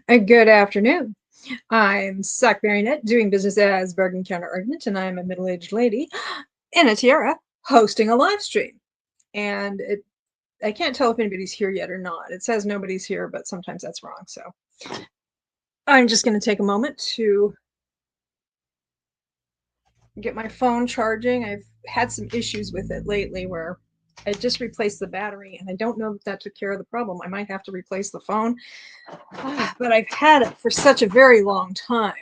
Good afternoon. I'm Sock Marionette, doing business as Bargain Counter Argument, and I'm a middle-aged lady in a tiara hosting a live stream. And I can't tell if anybody's here yet or not. It says nobody's here, but sometimes that's wrong. So I'm just going to take a moment to get my phone charging. I've had some issues with it lately where I just replaced the battery, and I don't know if that took care of the problem. I might have to replace the phone, but I've had it for such a very long time.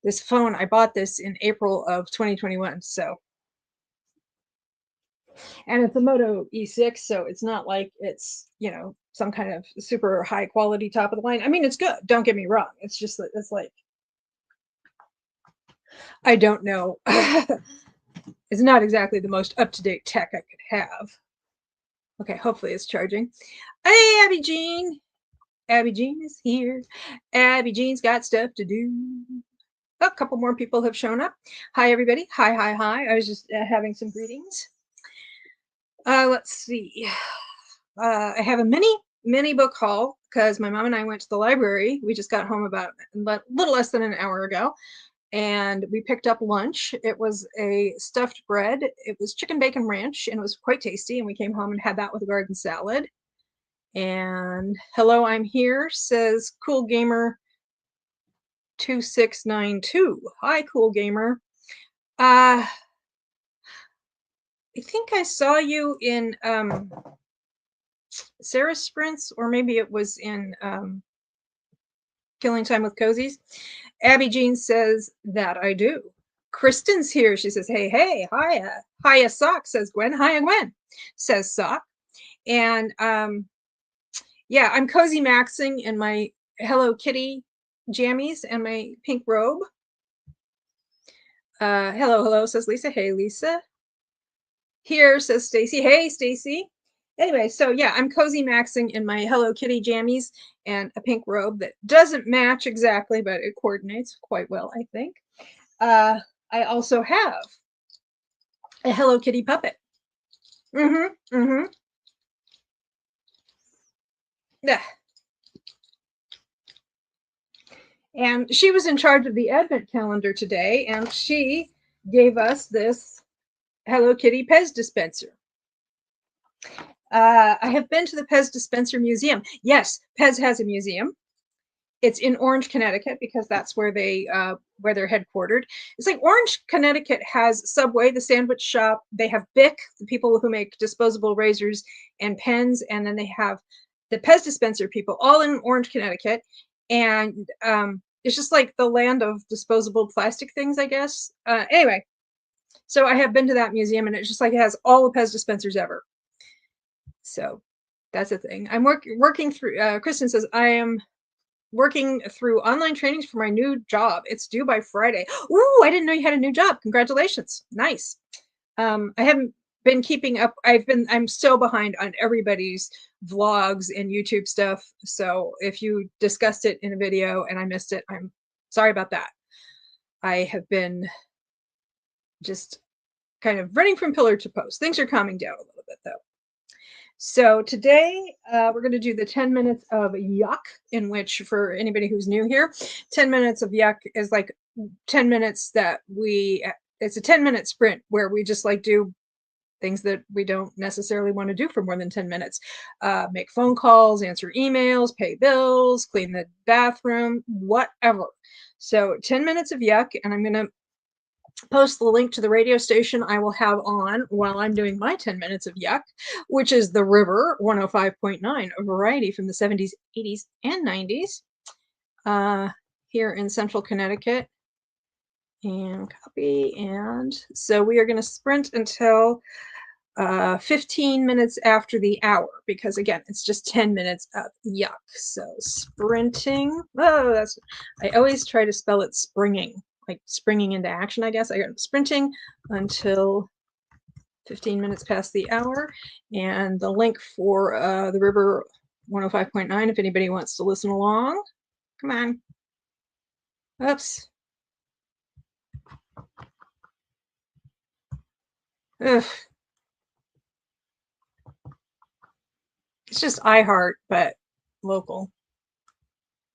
This phone, I bought this in April of 2021, so, and it's a Moto E6, so it's not like it's, some kind of super high quality top of the line. I mean, it's good, don't get me wrong. It's just that it's like, I don't know. It's not exactly the most up-to-date tech I could have. Okay, hopefully it's charging. Hey, Abby Jean. Abby Jean is here. Abby Jean's got stuff to do. A couple more people have shown up. Hi, everybody. Hi, hi, hi. I was just having some greetings. Let's see. I have a mini book haul because my mom and I went to the library. We just got home about a little less than an hour ago, and we picked up lunch. It was a stuffed bread. It was chicken bacon ranch, and it was quite tasty. And we came home and had that with a garden salad. And hello, I'm here, says Cool Gamer 2692. Hi, Cool Gamer. I think I saw you in Sarah's Sprints, or maybe it was in Killing Time with Cozies. Abby Jean says that I do. Kristen's here. She says, hey, hey, hiya. Hiya, Sock, says Gwen. Hiya, Gwen, says Sock. And yeah, I'm cozy maxing in my Hello Kitty jammies and my pink robe. Hello, hello, says Lisa. Hey, Lisa. Here, says Stacy. Hey, Stacy. Anyway, so yeah, I'm cozy maxing in my Hello Kitty jammies and a pink robe that doesn't match exactly, but it coordinates quite well, I think. I also have a Hello Kitty puppet. Yeah. And she was in charge of the advent calendar today, and she gave us this Hello Kitty Pez dispenser. I have been to the Pez dispenser museum. Yes, Pez has a museum. It's in Orange, Connecticut, because that's where they're headquartered. It's like Orange, Connecticut has Subway, the sandwich shop. They have Bic, the people who make disposable razors and pens, and then they have the Pez dispenser people, all in Orange, Connecticut. And it's just like the land of disposable plastic things, I guess. Anyway, so I have been to that museum, and it's just like it has all the Pez dispensers ever. So that's a thing. I'm working through. Kristen says I am working through online trainings for my new job. It's due by Friday. Ooh, I didn't know you had a new job. Congratulations. Nice. I haven't been keeping up. I'm so behind on everybody's vlogs and YouTube stuff. So if you discussed it in a video and I missed it, I'm sorry about that. I have been just kind of running from pillar to post. Things are calming down a little bit though. So today we're going to do the 10 minutes of yuck, in which, for anybody who's new here, 10 minutes of yuck is like 10 minutes that it's a 10-minute sprint where we just like do things that we don't necessarily want to do for more than 10 minutes. Make phone calls, answer emails, pay bills, clean the bathroom, whatever. So 10 minutes of yuck, and I'm going to post the link to the radio station I will have on while I'm doing my 10 minutes of yuck, which is the River 105.9, a variety from the 70s, 80s, and 90s here in central Connecticut. And copy. And so we are going to sprint until 15 minutes after the hour, because again, it's just 10 minutes of yuck. So sprinting. Oh, I always try to spell it springing, like springing into action, I guess. I got sprinting until 15 minutes past the hour. And the link for the River 105.9, if anybody wants to listen along. Come on. Oops. Ugh. It's just iHeart, but local.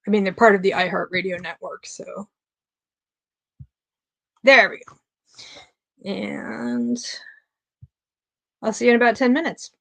I mean, they're part of the iHeartRadio network, so there we go. And I'll see you in about 10 minutes.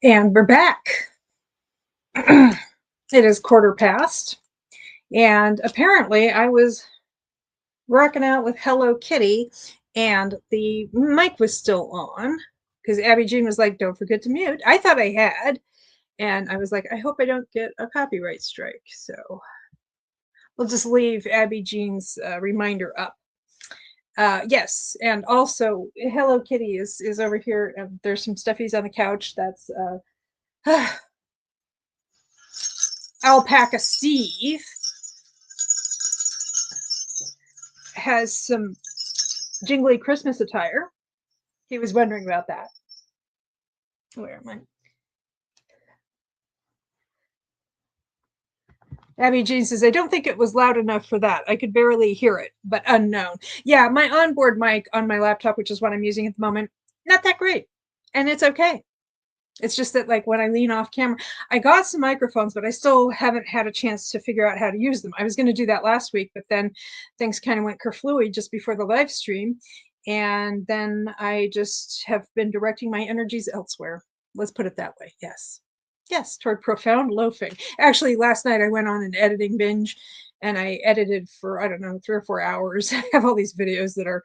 And we're back. It is 1/4 past, and apparently I was rocking out with Hello Kitty, and the mic was still on because Abby Jean was like, "Don't forget to mute." I thought I had, and I was like, "I hope I don't get a copyright strike." So we'll just leave Abby Jean's reminder up. Yes, and also Hello Kitty is over here. There's some stuffies on the couch. That's Alpaca Steve has some jingly Christmas attire. He was wondering about that. Where am I? Abby Jean says, I don't think it was loud enough for that. I could barely hear it, but unknown. Yeah, my onboard mic on my laptop, which is what I'm using at the moment, not that great. And it's okay. It's just that, like, when I lean off camera, I got some microphones, but I still haven't had a chance to figure out how to use them. I was going to do that last week, but then things kind of went kerflooey just before the live stream. And then I just have been directing my energies elsewhere. Let's put it that way. Yes. Yes, toward profound loafing. Actually, last night I went on an editing binge and I edited for, I don't know, 3 or 4 hours. I have all these videos that are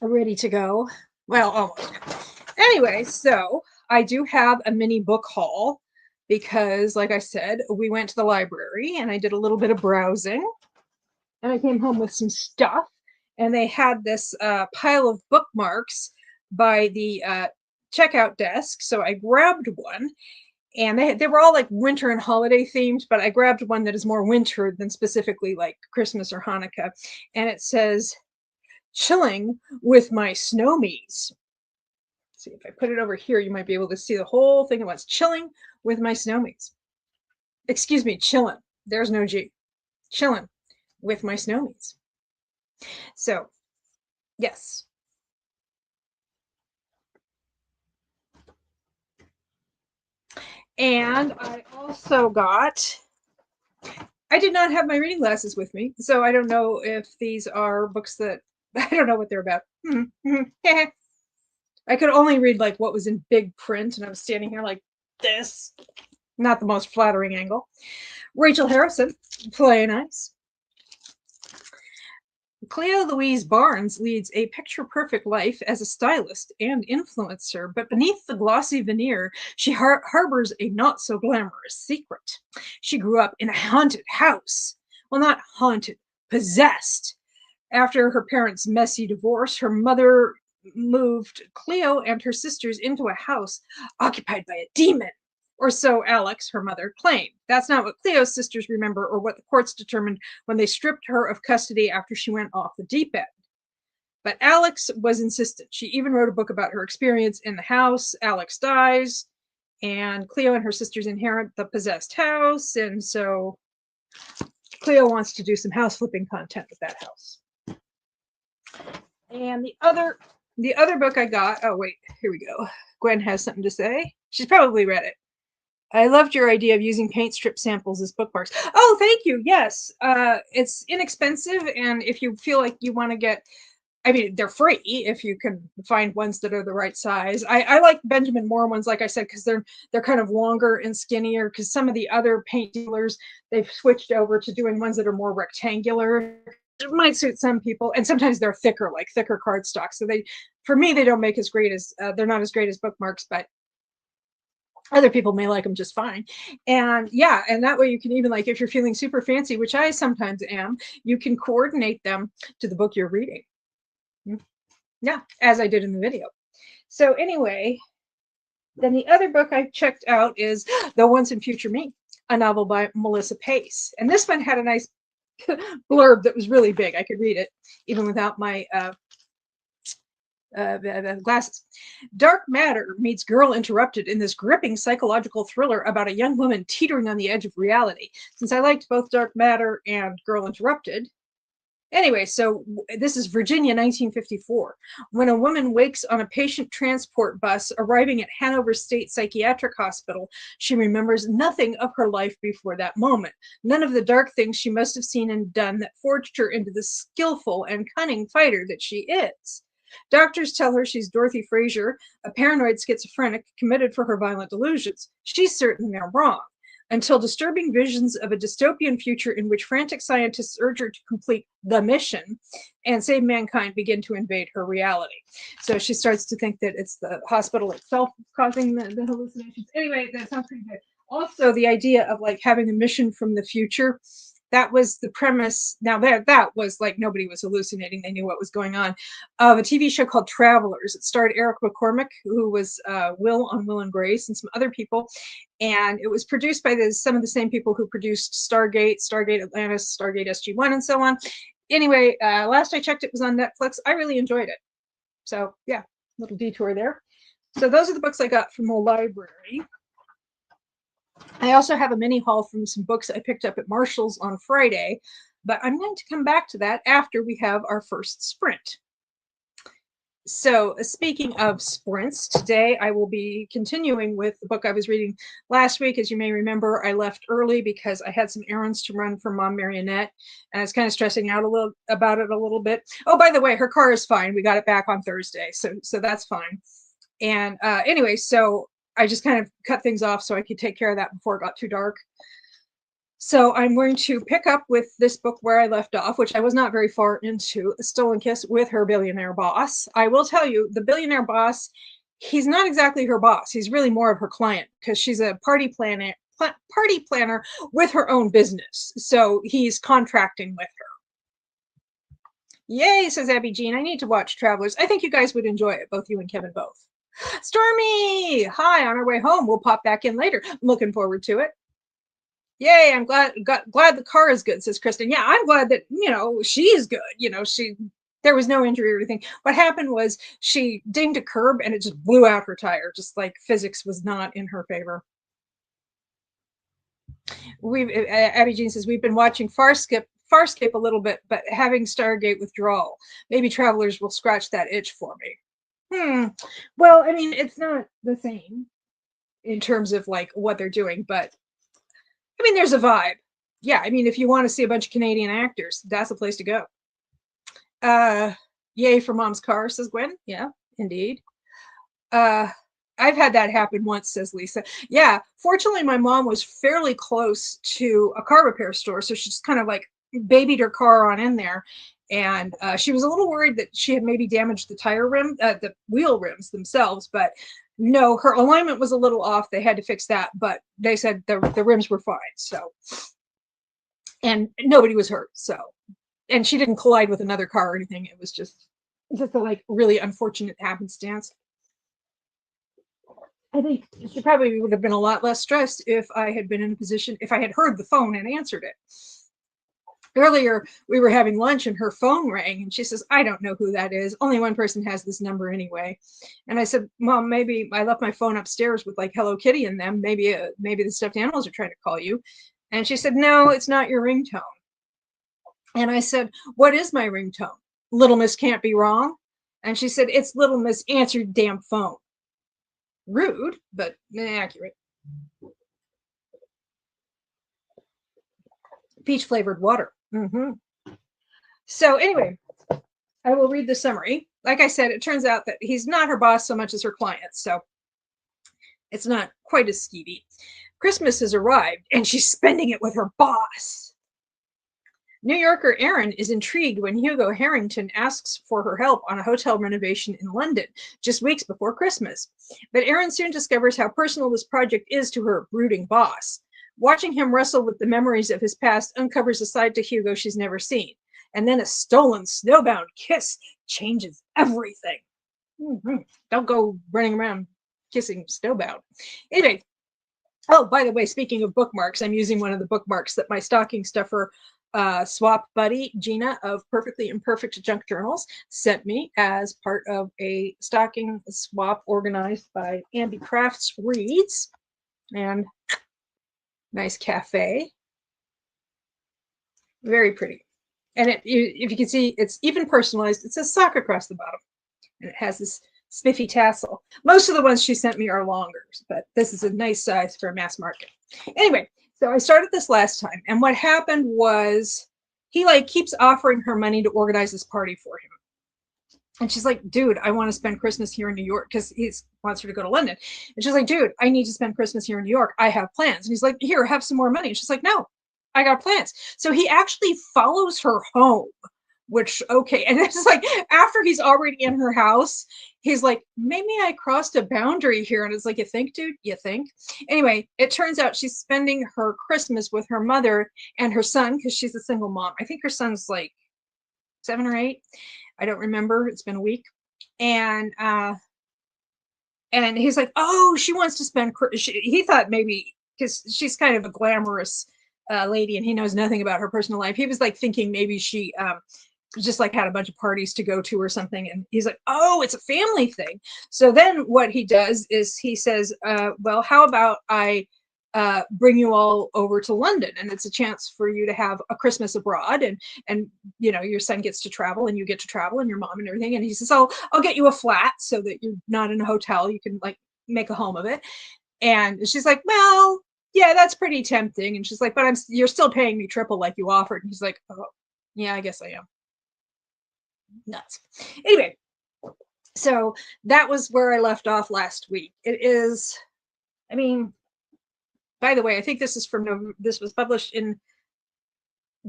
ready to go. Well, almost. Anyway, so I do have a mini book haul because, like I said, we went to the library and I did a little bit of browsing and I came home with some stuff. And they had this pile of bookmarks by the checkout desk. So I grabbed one, and they were all like winter and holiday themed, but I grabbed one that is more winter than specifically like Christmas or Hanukkah. And it says, Chilling with My Snowmies. See, if I put it over here, you might be able to see the whole thing at once. Chilling with My Snowmies. Excuse me, chillin'. There's no G. Chillin' with my snowmies. So, yes. And I also got, I did not have my reading glasses with me, so I don't know if these are books that, I don't know what they're about. I could only read like what was in big print, and I was standing here like this. Not the most flattering angle. Rachel Harrison, Play Nice. Cleo Louise Barnes leads a picture-perfect life as a stylist and influencer, but beneath the glossy veneer, she harbors a not-so-glamorous secret. She grew up in a haunted house. Well, not haunted, possessed. After her parents' messy divorce, her mother moved Cleo and her sisters into a house occupied by a demon. Or so Alex, her mother, claimed. That's not what Cleo's sisters remember or what the courts determined when they stripped her of custody after she went off the deep end. But Alex was insistent. She even wrote a book about her experience in the house. Alex dies, and Cleo and her sisters inherit the possessed house. And so Cleo wants to do some house flipping content with that house. And the other book I got, oh wait, here we go. Gwen has something to say. She's probably read it. I loved your idea of using paint strip samples as bookmarks. Oh, thank you. Yes. It's inexpensive. And if you feel like you want to get, I mean, they're free if you can find ones that are the right size. I like Benjamin Moore ones, like I said, because they're kind of longer and skinnier, because some of the other paint dealers, they've switched over to doing ones that are more rectangular. It might suit some people. And sometimes they're thicker, like thicker cardstock. So for me, they don't make as great as, they're not as great as bookmarks, but other people may like them just fine. And yeah, and that way you can even, like, if you're feeling super fancy, which I sometimes am, you can coordinate them to the book you're reading. Yeah, as I did in the video. So anyway, then the other book I checked out is The Once and Future Me, a novel by Melissa Pace. And this one had a nice blurb that was really big. I could read it even without my glasses. Dark matter meets Girl Interrupted in this gripping psychological thriller about a young woman teetering on the edge of reality. Since I liked both Dark Matter and Girl Interrupted. Anyway, so this is Virginia, 1954. When a woman wakes on a patient transport bus arriving at Hanover State Psychiatric Hospital, she remembers nothing of her life before that moment. None of the dark things she must have seen and done that forged her into the skillful and cunning fighter that she is. Doctors tell her she's Dorothy Fraser, a paranoid schizophrenic committed for her violent delusions. She's certain they're wrong, until disturbing visions of a dystopian future in which frantic scientists urge her to complete the mission and save mankind begin to invade her reality. So she starts to think that it's the hospital itself causing the hallucinations. Anyway, that sounds pretty good. Also, the idea of like having a mission from the future, that was the premise. Now that was like nobody was hallucinating; they knew what was going on. Of a TV show called Travelers. It starred Eric McCormick, who was Will on Will and Grace, and some other people. And it was produced by some of the same people who produced Stargate, Stargate Atlantis, Stargate SG-1, and so on. Anyway, last I checked, it was on Netflix. I really enjoyed it. So yeah, little detour there. So those are the books I got from the library. I also have a mini haul from some books I picked up at Marshall's on Friday, but I'm going to come back to that after we have our first sprint. So speaking of sprints, today I will be continuing with the book I was reading last week. As you may remember, I left early because I had some errands to run for Mom Marionette, and I was kind of stressing out about it a little bit. Oh, by the way, her car is fine. We got it back on Thursday, so that's fine. And anyway, so I just kind of cut things off so I could take care of that before it got too dark. So I'm going to pick up with this book where I left off, which I was not very far into, A Stolen Kiss with Her Billionaire Boss. I will tell you, the billionaire boss, he's not exactly her boss. He's really more of her client because she's a party planner with her own business. So he's contracting with her. Yay, says Abby Jean. I need to watch Travelers. I think you guys would enjoy it, both you and Kevin both. Stormy, hi, on our way home. We'll pop back in later. I'm looking forward to it. Yay, I'm glad the car is good, says Kristen. Yeah, I'm glad that, she's good. There was no injury or anything. What happened was she dinged a curb and it just blew out her tire, just like physics was not in her favor. Abby Jean says, we've been watching Farscape a little bit, but having Stargate withdrawal. Maybe Travelers will scratch that itch for me. Well, I mean, it's not the same in terms of like what they're doing, but I mean, there's a vibe. Yeah, I mean, if you want to see a bunch of Canadian actors, that's the place to go. Yay for Mom's car, says Gwen. Yeah, indeed. I've had that happen once, says Lisa. Yeah, fortunately, my mom was fairly close to a car repair store, so she just kind of like babied her car on in there. And she was a little worried that she had maybe damaged the wheel rims themselves, but no, her alignment was a little off. They had to fix that, but they said the rims were fine. So, and nobody was hurt. So, and she didn't collide with another car or anything. It was just a like really unfortunate happenstance. I think she probably would have been a lot less stressed if I had been in a position, if I had heard the phone and answered it. Earlier, we were having lunch and her phone rang and she says, I don't know who that is. Only one person has this number anyway. And I said, Mom, maybe I left my phone upstairs with like Hello Kitty in them. Maybe the stuffed animals are trying to call you. And she said, no, it's not your ringtone. And I said, what is my ringtone? Little Miss Can't Be Wrong. And she said, it's Little Miss Answer Your Damn Phone. Rude, but accurate. Peach flavored water. So anyway, I will read the summary. Like I said, it turns out that he's not her boss so much as her client, so it's not quite as skeevy. Christmas has arrived, and she's spending it with her boss. New Yorker Erin is intrigued when Hugo Harrington asks for her help on a hotel renovation in London, just weeks before Christmas. But Erin soon discovers how personal this project is to her brooding boss. Watching him wrestle with the memories of his past uncovers a side to Hugo she's never seen. And then a stolen, snowbound kiss changes everything. Don't go running around kissing snowbound. Anyway, oh, by the way, speaking of bookmarks, I'm using one of the bookmarks that my stocking stuffer swap buddy, Gina of Perfectly Imperfect Junk Journals, sent me as part of a stocking swap organized by Andy Crafts Reads. And nice cafe. Very pretty. And if you can see, it's even personalized. It says sock across the bottom. And it has this spiffy tassel. Most of the ones she sent me are longer, but this is a nice size for a mass market. Anyway, so I started this last time. And what happened was he like keeps offering her money to organize this party for him. And she's like, dude, I want to spend Christmas here in New York because he wants her to go to London. And she's like, dude, I need to spend Christmas here in New York. I have plans. And he's like, here, have some more money. And she's like, no, I got plans. So he actually follows her home, which, okay. And it's like, after he's already in her house, he's like, maybe I crossed a boundary here. And it's like, you think, dude? You think? Anyway, it turns out she's spending her Christmas with her mother and her son because she's a single mom. I think her son's like 7 or 8. I don't remember. It's been a week. And he's like, oh, she wants to spend. He thought maybe because she's kind of a glamorous lady, and he knows nothing about her personal life. He was like thinking maybe she just like had a bunch of parties to go to or something. And he's like, oh, it's a family thing. So then what he does is he says, well, how about I bring you all over to London, and it's a chance for you to have a Christmas abroad, and you know, your son gets to travel and you get to travel and your mom and everything. And he says, I'll get you a flat so that you're not in a hotel, you can like make a home of it. And she's like, well, yeah, that's pretty tempting. And she's like, but you're still paying me triple like you offered. And he's like, oh yeah, I guess I am. Nuts. Anyway, so that was where I left off last week. It is, I mean, by the way, I think this was published in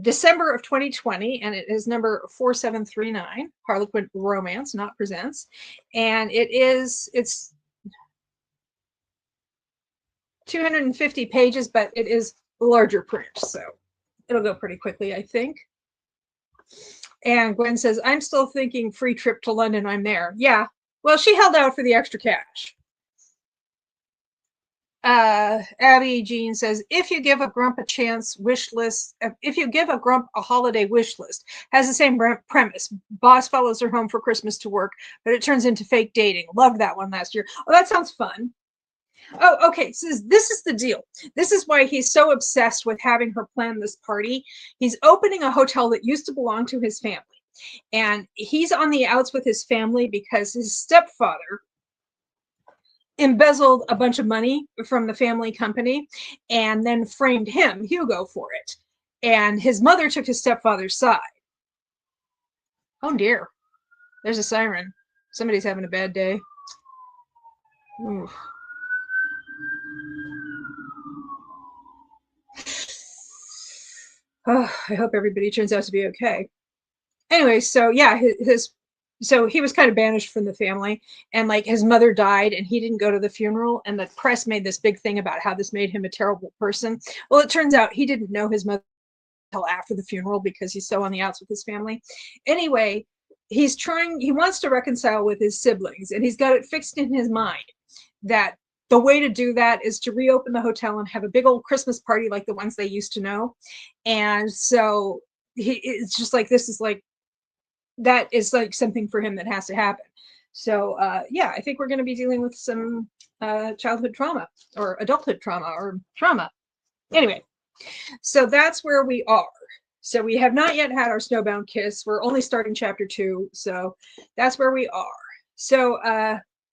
December of 2020, and it is number 4739, Harlequin Romance, not Presents. And it's 250 pages, but it is larger print, so it'll go pretty quickly, I think. And Gwen says, I'm still thinking free trip to London, I'm there. Yeah, well, she held out for the extra cash. Abby Jean says, if you give a grump a chance wish list, if you give a grump a holiday wish list, has the same premise. Boss follows her home for Christmas to work, but it turns into fake dating. Loved that one last year. Oh, that sounds fun. Oh, okay. So this is the deal. This is why he's so obsessed with having her plan this party. He's opening a hotel that used to belong to his family. And he's on the outs with his family because his stepfather embezzled a bunch of money from the family company and then framed him, Hugo, for it. And his mother took his stepfather's side. Oh dear, there's a siren. Somebody's having a bad day. Ooh. Oh, I hope everybody turns out to be okay. Anyway, so yeah, so he was kind of banished from the family, and like his mother died and he didn't go to the funeral, and the press made this big thing about how this made him a terrible person. Well, it turns out he didn't know his mother until after the funeral because he's so on the outs with his family. Anyway, he wants to reconcile with his siblings, and he's got it fixed in his mind that the way to do that is to reopen the hotel and have a big old Christmas party like the ones they used to know. And so it's just like, this is like, that is like something for him that has to happen. So yeah, I think we're going to be dealing with some childhood trauma or adulthood trauma or trauma. Anyway, so that's where we are. So we have not yet had our snowbound kiss. We're only starting chapter 2. So that's where we are. So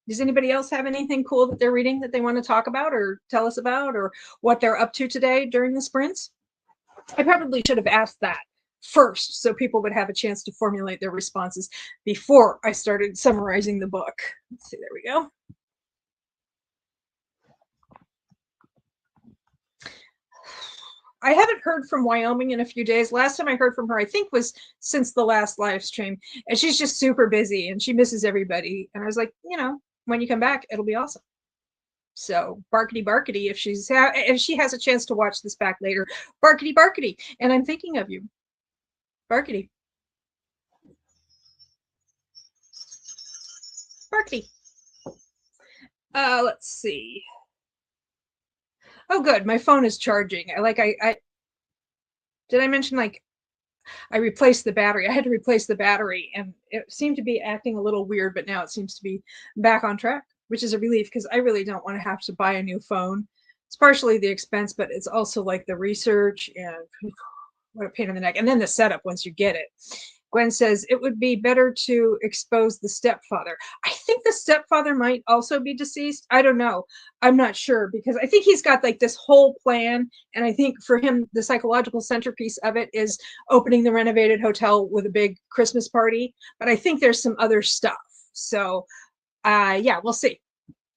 does anybody else have anything cool that they're reading that they want to talk about or tell us about, or what they're up to today during the sprints? I probably should have asked that first so people would have a chance to formulate their responses before I started summarizing the book. Let's see, there we go. I haven't heard from Wyoming in a few days. Last time I heard from her, I think, was since the last live stream, and she's just super busy and she misses everybody. And I was like, you know, when you come back, it'll be awesome. So barkety barkety, if she has a chance to watch this back later, barkety barkety, and I'm thinking of you, barkety, barkety. Let's see. Oh, good. My phone is charging. I did I mention like I replaced the battery. I had to replace the battery, and it seemed to be acting a little weird, but now it seems to be back on track, which is a relief because I really don't want to have to buy a new phone. It's partially the expense, but it's also like the research and what a pain in the neck. And then the setup once you get it. Gwen says, it would be better to expose the stepfather. I think the stepfather might also be deceased. I don't know. I'm not sure, because I think he's got like this whole plan. And I think for him, the psychological centerpiece of it is opening the renovated hotel with a big Christmas party. But I think there's some other stuff. So yeah, we'll see.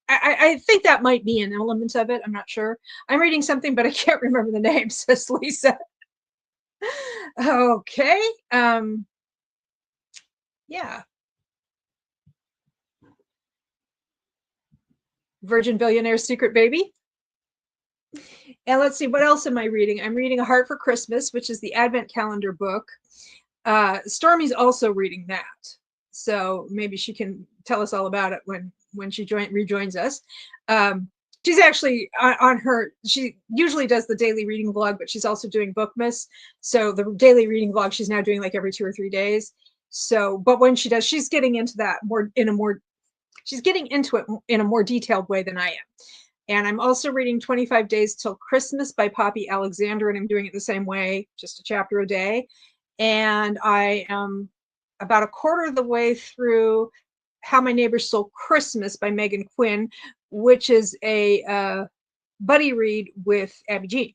I think that might be an element of it. I'm not sure. I'm reading something, but I can't remember the name, says Lisa. Okay. Yeah. Virgin Billionaire's Secret Baby. And let's see, what else am I reading? I'm reading A Heart for Christmas, which is the Advent calendar book. Stormy's also reading that. So maybe she can tell us all about it when she rejoins us. She's actually on her, she usually does the daily reading vlog, but she's also doing Bookmas. So the daily reading vlog, she's now doing like every 2 or 3 days. So, but when she does, she's getting into that she's getting into it in a more detailed way than I am. And I'm also reading 25 Days Till Christmas by Poppy Alexander, and I'm doing it the same way, just a chapter a day. And I am about a quarter of the way through How My Neighbor Stole Christmas by Megan Quinn, which is a buddy read with Abby Jean.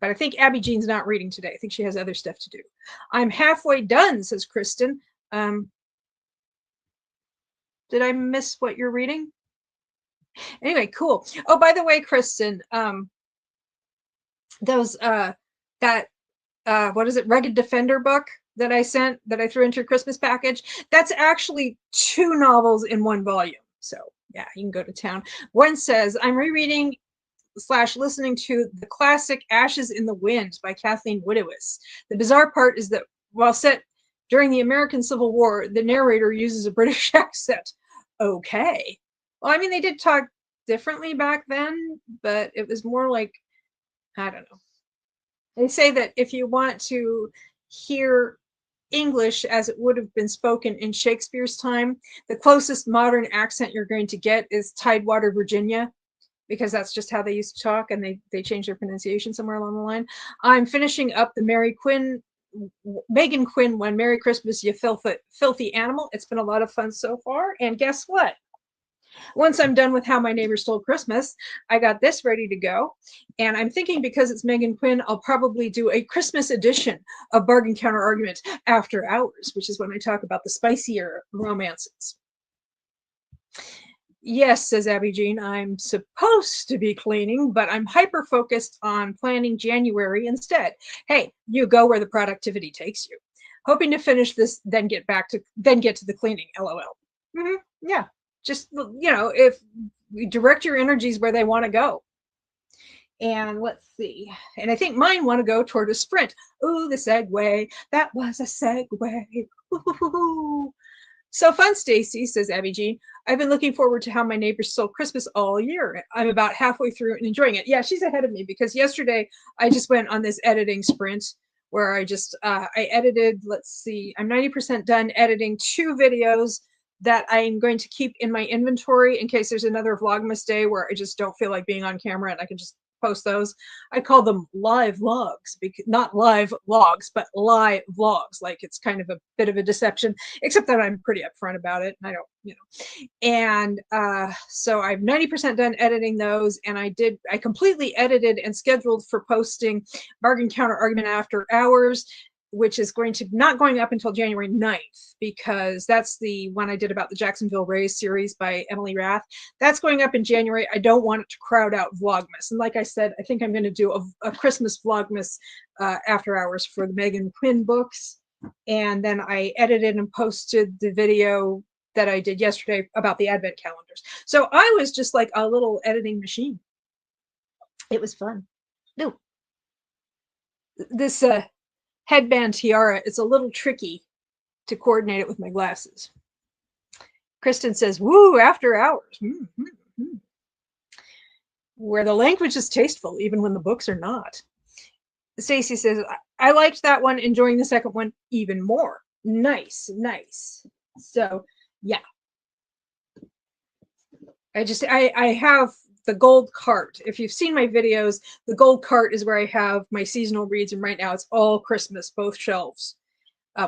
But I think Abby Jean's not reading today. I think she has other stuff to do. I'm halfway done, says Kristen. Did I miss what you're reading? Anyway, cool. Oh, by the way, Kristen, those what is it, Rugged Defender book that I threw into your Christmas package, that's actually 2 novels in 1 volume. So yeah, you can go to town. One says, I'm rereading / listening to the classic Ashes in the Wind by Kathleen Woodiwiss. The bizarre part is that while set during the American Civil War, the narrator uses a British accent. Okay. Well, I mean, they did talk differently back then, but it was more like, I don't know. They say that if you want to hear English as it would have been spoken in Shakespeare's time, the closest modern accent you're going to get is Tidewater, Virginia, because that's just how they used to talk, and they changed their pronunciation somewhere along the line. I'm finishing up the Megan Quinn one, Merry Christmas, You Filthy Animal. It's been a lot of fun so far, and guess what? Once I'm done with How My Neighbor Stole Christmas, I got this ready to go. And I'm thinking, because it's Megan Quinn, I'll probably do a Christmas edition of Bargain Counter Argument After Hours, which is when I talk about the spicier romances. Yes, says Abby Jean, I'm supposed to be cleaning, but I'm hyper-focused on planning January instead. Hey, you go where the productivity takes you. Hoping to finish this, then get to the cleaning, LOL. Yeah. Just, if you direct your energies where they want to go. And let's see. And I think mine want to go toward a sprint. Ooh, the segue. That was a segue. Ooh. So fun, Stacy, says Abby Jean. I've been looking forward to How My Neighbor Stole Christmas all year. I'm about halfway through and enjoying it. Yeah, she's ahead of me, because yesterday I just went on this editing sprint where I edited, let's see, I'm 90% done editing 2 videos that I'm going to keep in my inventory in case there's another Vlogmas day where I just don't feel like being on camera, and I can just post those. I call them live vlogs, because not live vlogs, but live vlogs. Like, it's kind of a bit of a deception, except that I'm pretty upfront about it, and I don't, And so I'm 90% done editing those, and I completely edited and scheduled for posting Bargain Counter Argument After Hours, which is not going up until January 9th, because that's the one I did about the Jacksonville Rays series by Emily Rath. That's going up in January. I don't want it to crowd out Vlogmas. And like I said, I think I'm going to do a Christmas Vlogmas after hours for the Megan Quinn books. And then I edited and posted the video that I did yesterday about the Advent calendars. So I was just like a little editing machine. It was fun. No. This headband tiara, it's a little tricky to coordinate it with my glasses. Kristen says, woo, after hours. Where the language is tasteful, even when the books are not. Stacy says, I liked that one, enjoying the second one even more. Nice. So, yeah. I have the gold cart. If you've seen my videos, the gold cart is where I have my seasonal reads, and right now it's all Christmas, both shelves.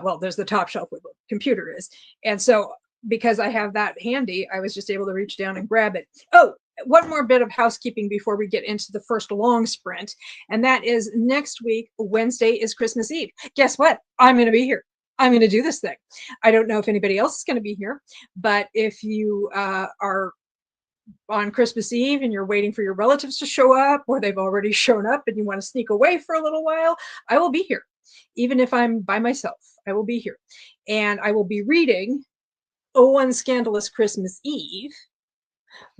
Well, there's the top shelf where the computer is. And so because I have that handy, I was just able to reach down and grab it. Oh, one more bit of housekeeping before we get into the first long sprint. And that is next week, Wednesday is Christmas Eve. Guess what? I'm going to be here. I'm going to do this thing. I don't know if anybody else is going to be here, but if you are on Christmas Eve and you're waiting for your relatives to show up, or they've already shown up and you want to sneak away for a little while, I will be here. Even if I'm by myself, I will be here. And I will be reading Oh One Scandalous Christmas Eve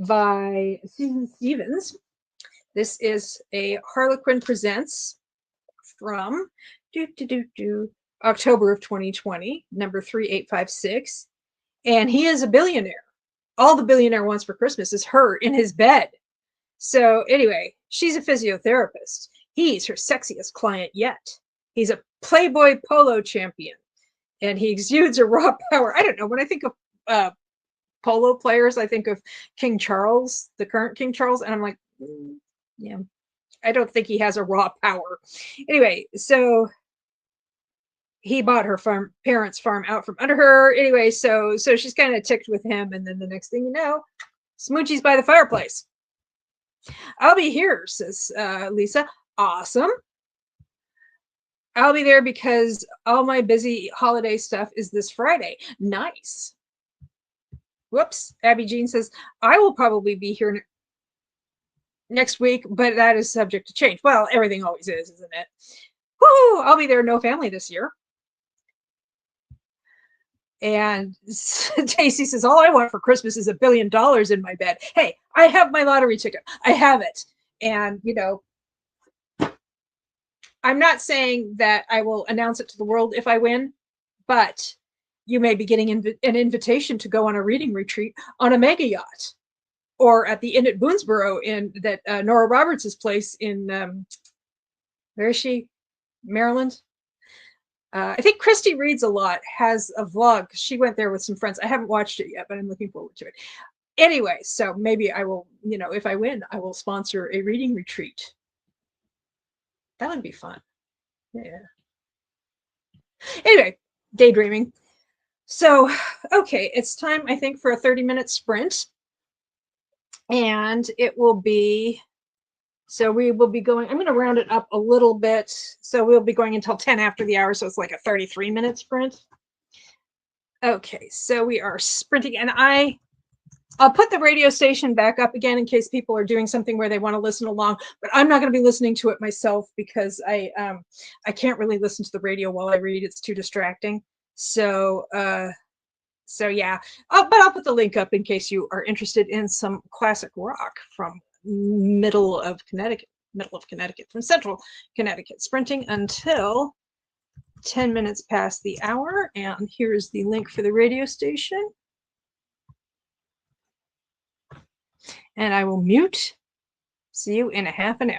by Susan Stevens. This is a Harlequin Presents from October of 2020, number 3856. And he is a billionaire. All the billionaire wants for Christmas is her in his bed. So anyway, she's a physiotherapist. He's her sexiest client yet. He's a Playboy polo champion, and he exudes a raw power. I don't know. When I think of polo players, I think of King Charles, the current King Charles, and I'm like, yeah, I don't think he has a raw power. Anyway, so he bought her parents' farm out from under her. Anyway, so she's kind of ticked with him, and then the next thing you know, Smoochie's by the fireplace. I'll be here, says Lisa. Awesome. I'll be there because all my busy holiday stuff is this Friday. Nice. Whoops. Abby Jean says, I will probably be here next week, but that is subject to change. Well, everything always is, isn't it? Woo! I'll be there, no family this year. And Stacy says, all I want for Christmas is $1 billion in my bed. Hey, I have my lottery ticket. I have it. And, you know, I'm not saying that I will announce it to the world if I win, but you may be getting an invitation to go on a reading retreat on a mega yacht, or at the Inn at Boonesboro in that Nora Roberts' place in, where is she? Maryland? I think Christy Reads a Lot has a vlog. She went there with some friends. I haven't watched it yet, but I'm looking forward to it. Anyway, so maybe I will, you know, if I win, I will sponsor a reading retreat. That would be fun. Yeah. Anyway, daydreaming. So, okay, it's time, I think, for a 30-minute sprint. And it will be, so we will be going, I'm going to round it up a little bit. So we'll be going until 10 after the hour. So it's like a 33-minute sprint. Okay, so we are sprinting, and I'll put the radio station back up again in case people are doing something where they want to listen along, but I'm not going to be listening to it myself because I can't really listen to the radio while I read. It's too distracting. So yeah, but I'll put the link up in case you are interested in some classic rock from middle of Connecticut, from central Connecticut, sprinting until 10 minutes past the hour. And here's the link for the radio station. And I will mute. See you in a half an hour.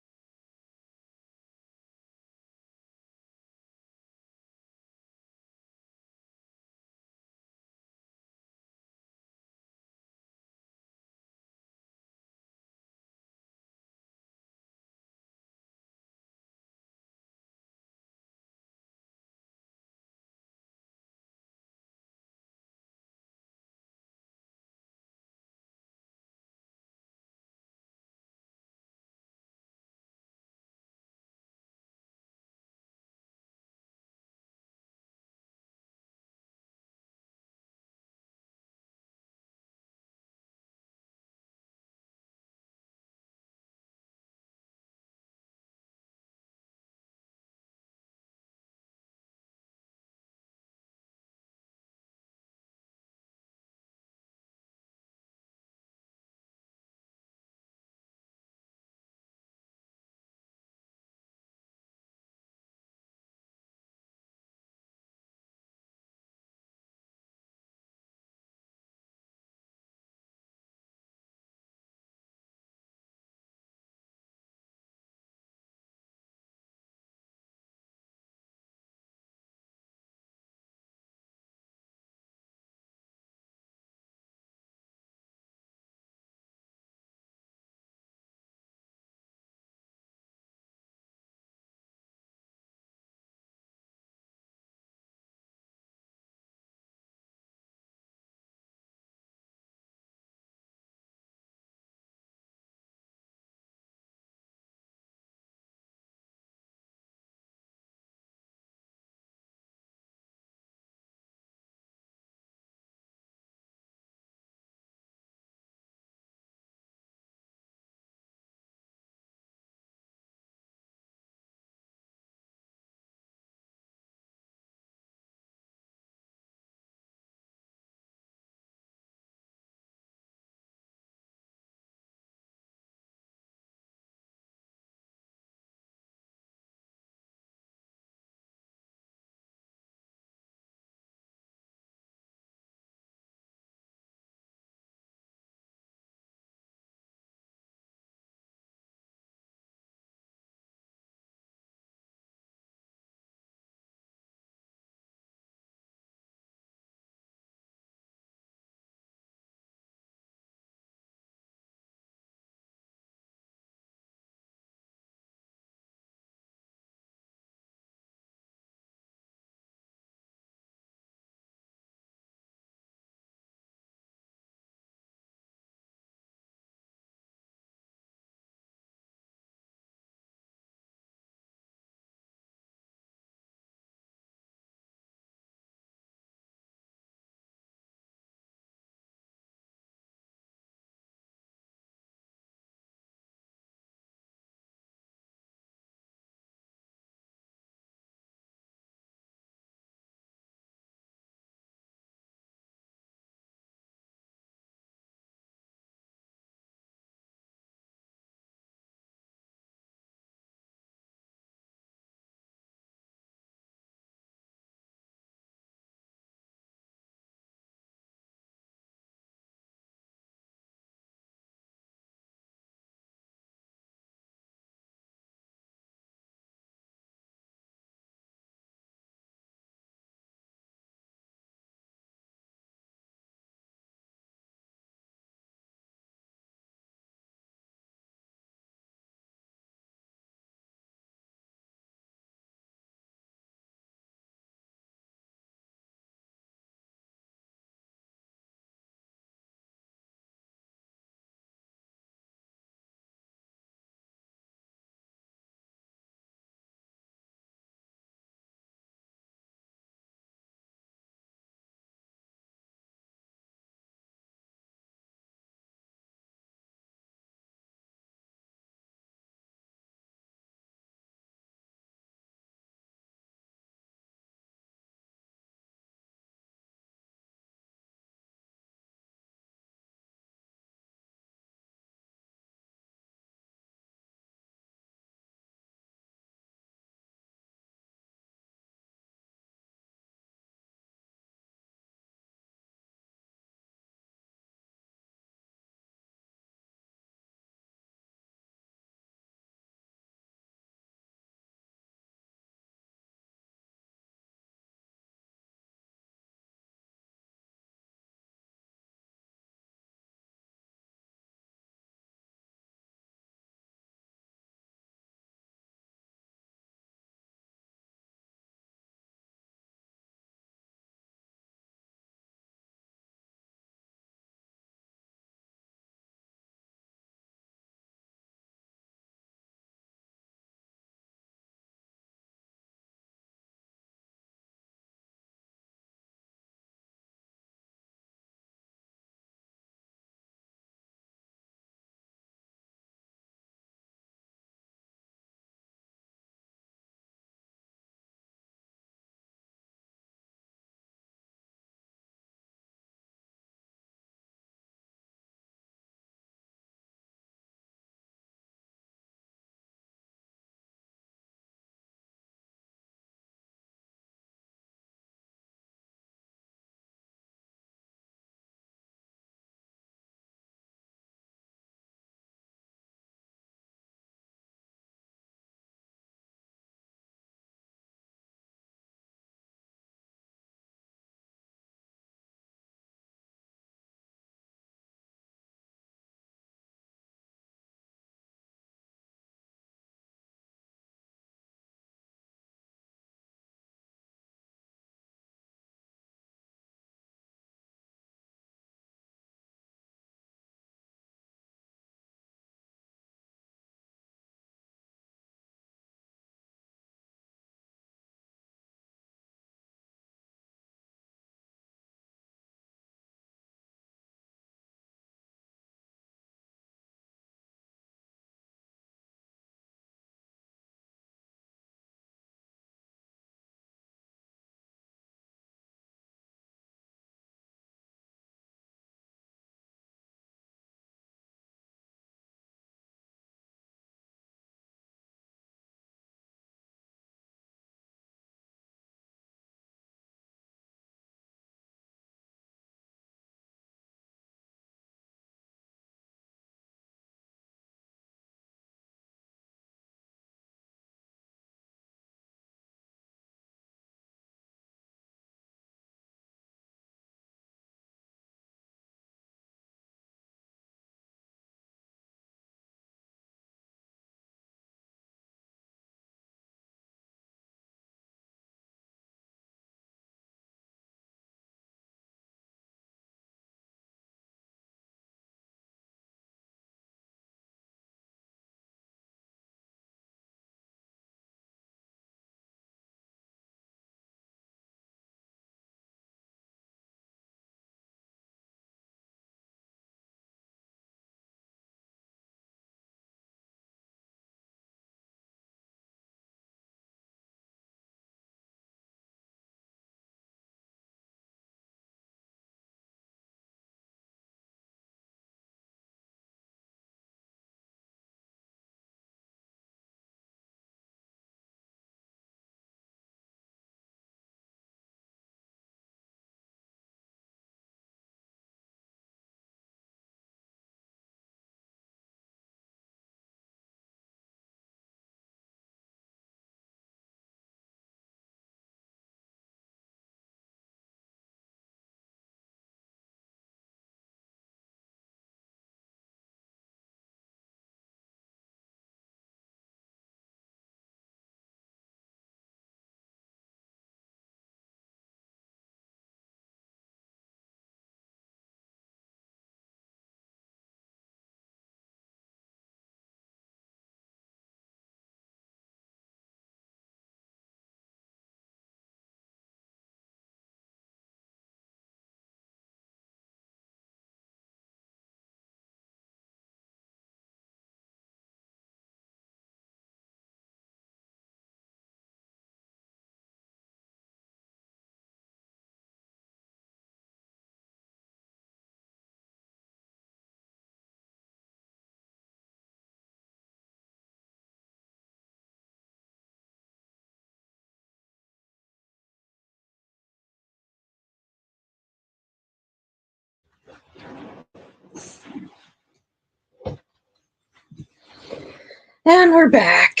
And we're back.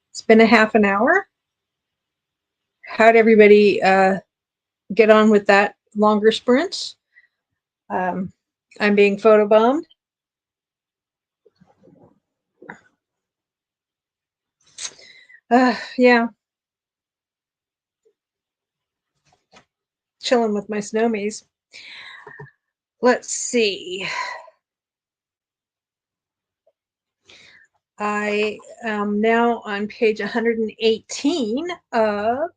It's been a half an hour. How'd everybody get on with that longer sprint? I'm being photobombed. Yeah. Chilling with my snowmies. Let's see. I am now on page 118 of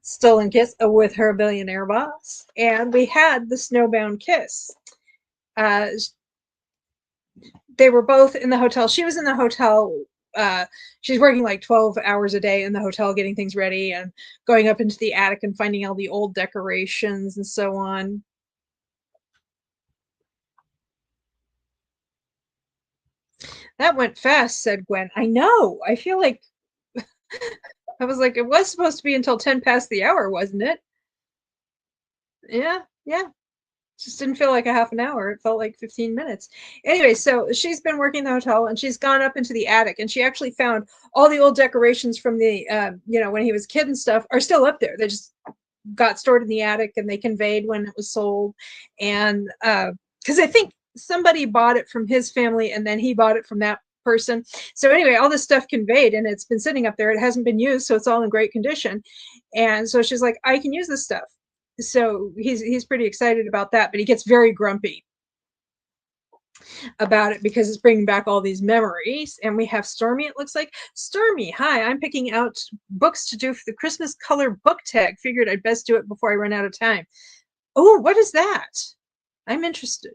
Stolen Kiss with Her Billionaire Boss. And we had the Snowbound Kiss. They were both in the hotel. She was in the hotel. She's working like 12 hours a day in the hotel, getting things ready and going up into the attic and finding all the old decorations and so on. That went fast, said Gwen. I know. I feel like I was like, it was supposed to be until 10 past the hour, wasn't it? Yeah, yeah. Just didn't feel like a half an hour. It felt like 15 minutes. Anyway, so she's been working the hotel and she's gone up into the attic and she actually found all the old decorations from the, when he was a kid and stuff are still up there. They just got stored in the attic and they conveyed when it was sold. And because I think somebody bought it from his family and then he bought it from that person. So anyway, all this stuff conveyed and it's been sitting up there. It hasn't been used, so it's all in great condition. And so she's like, I can use this stuff. So he's pretty excited about that, but he gets very grumpy about it because it's bringing back all these memories. And we have Stormy, it looks like. Stormy, hi, I'm picking out books to do for the Christmas color book tag. Figured I'd best do it before I run out of time. Oh, what is that? I'm interested.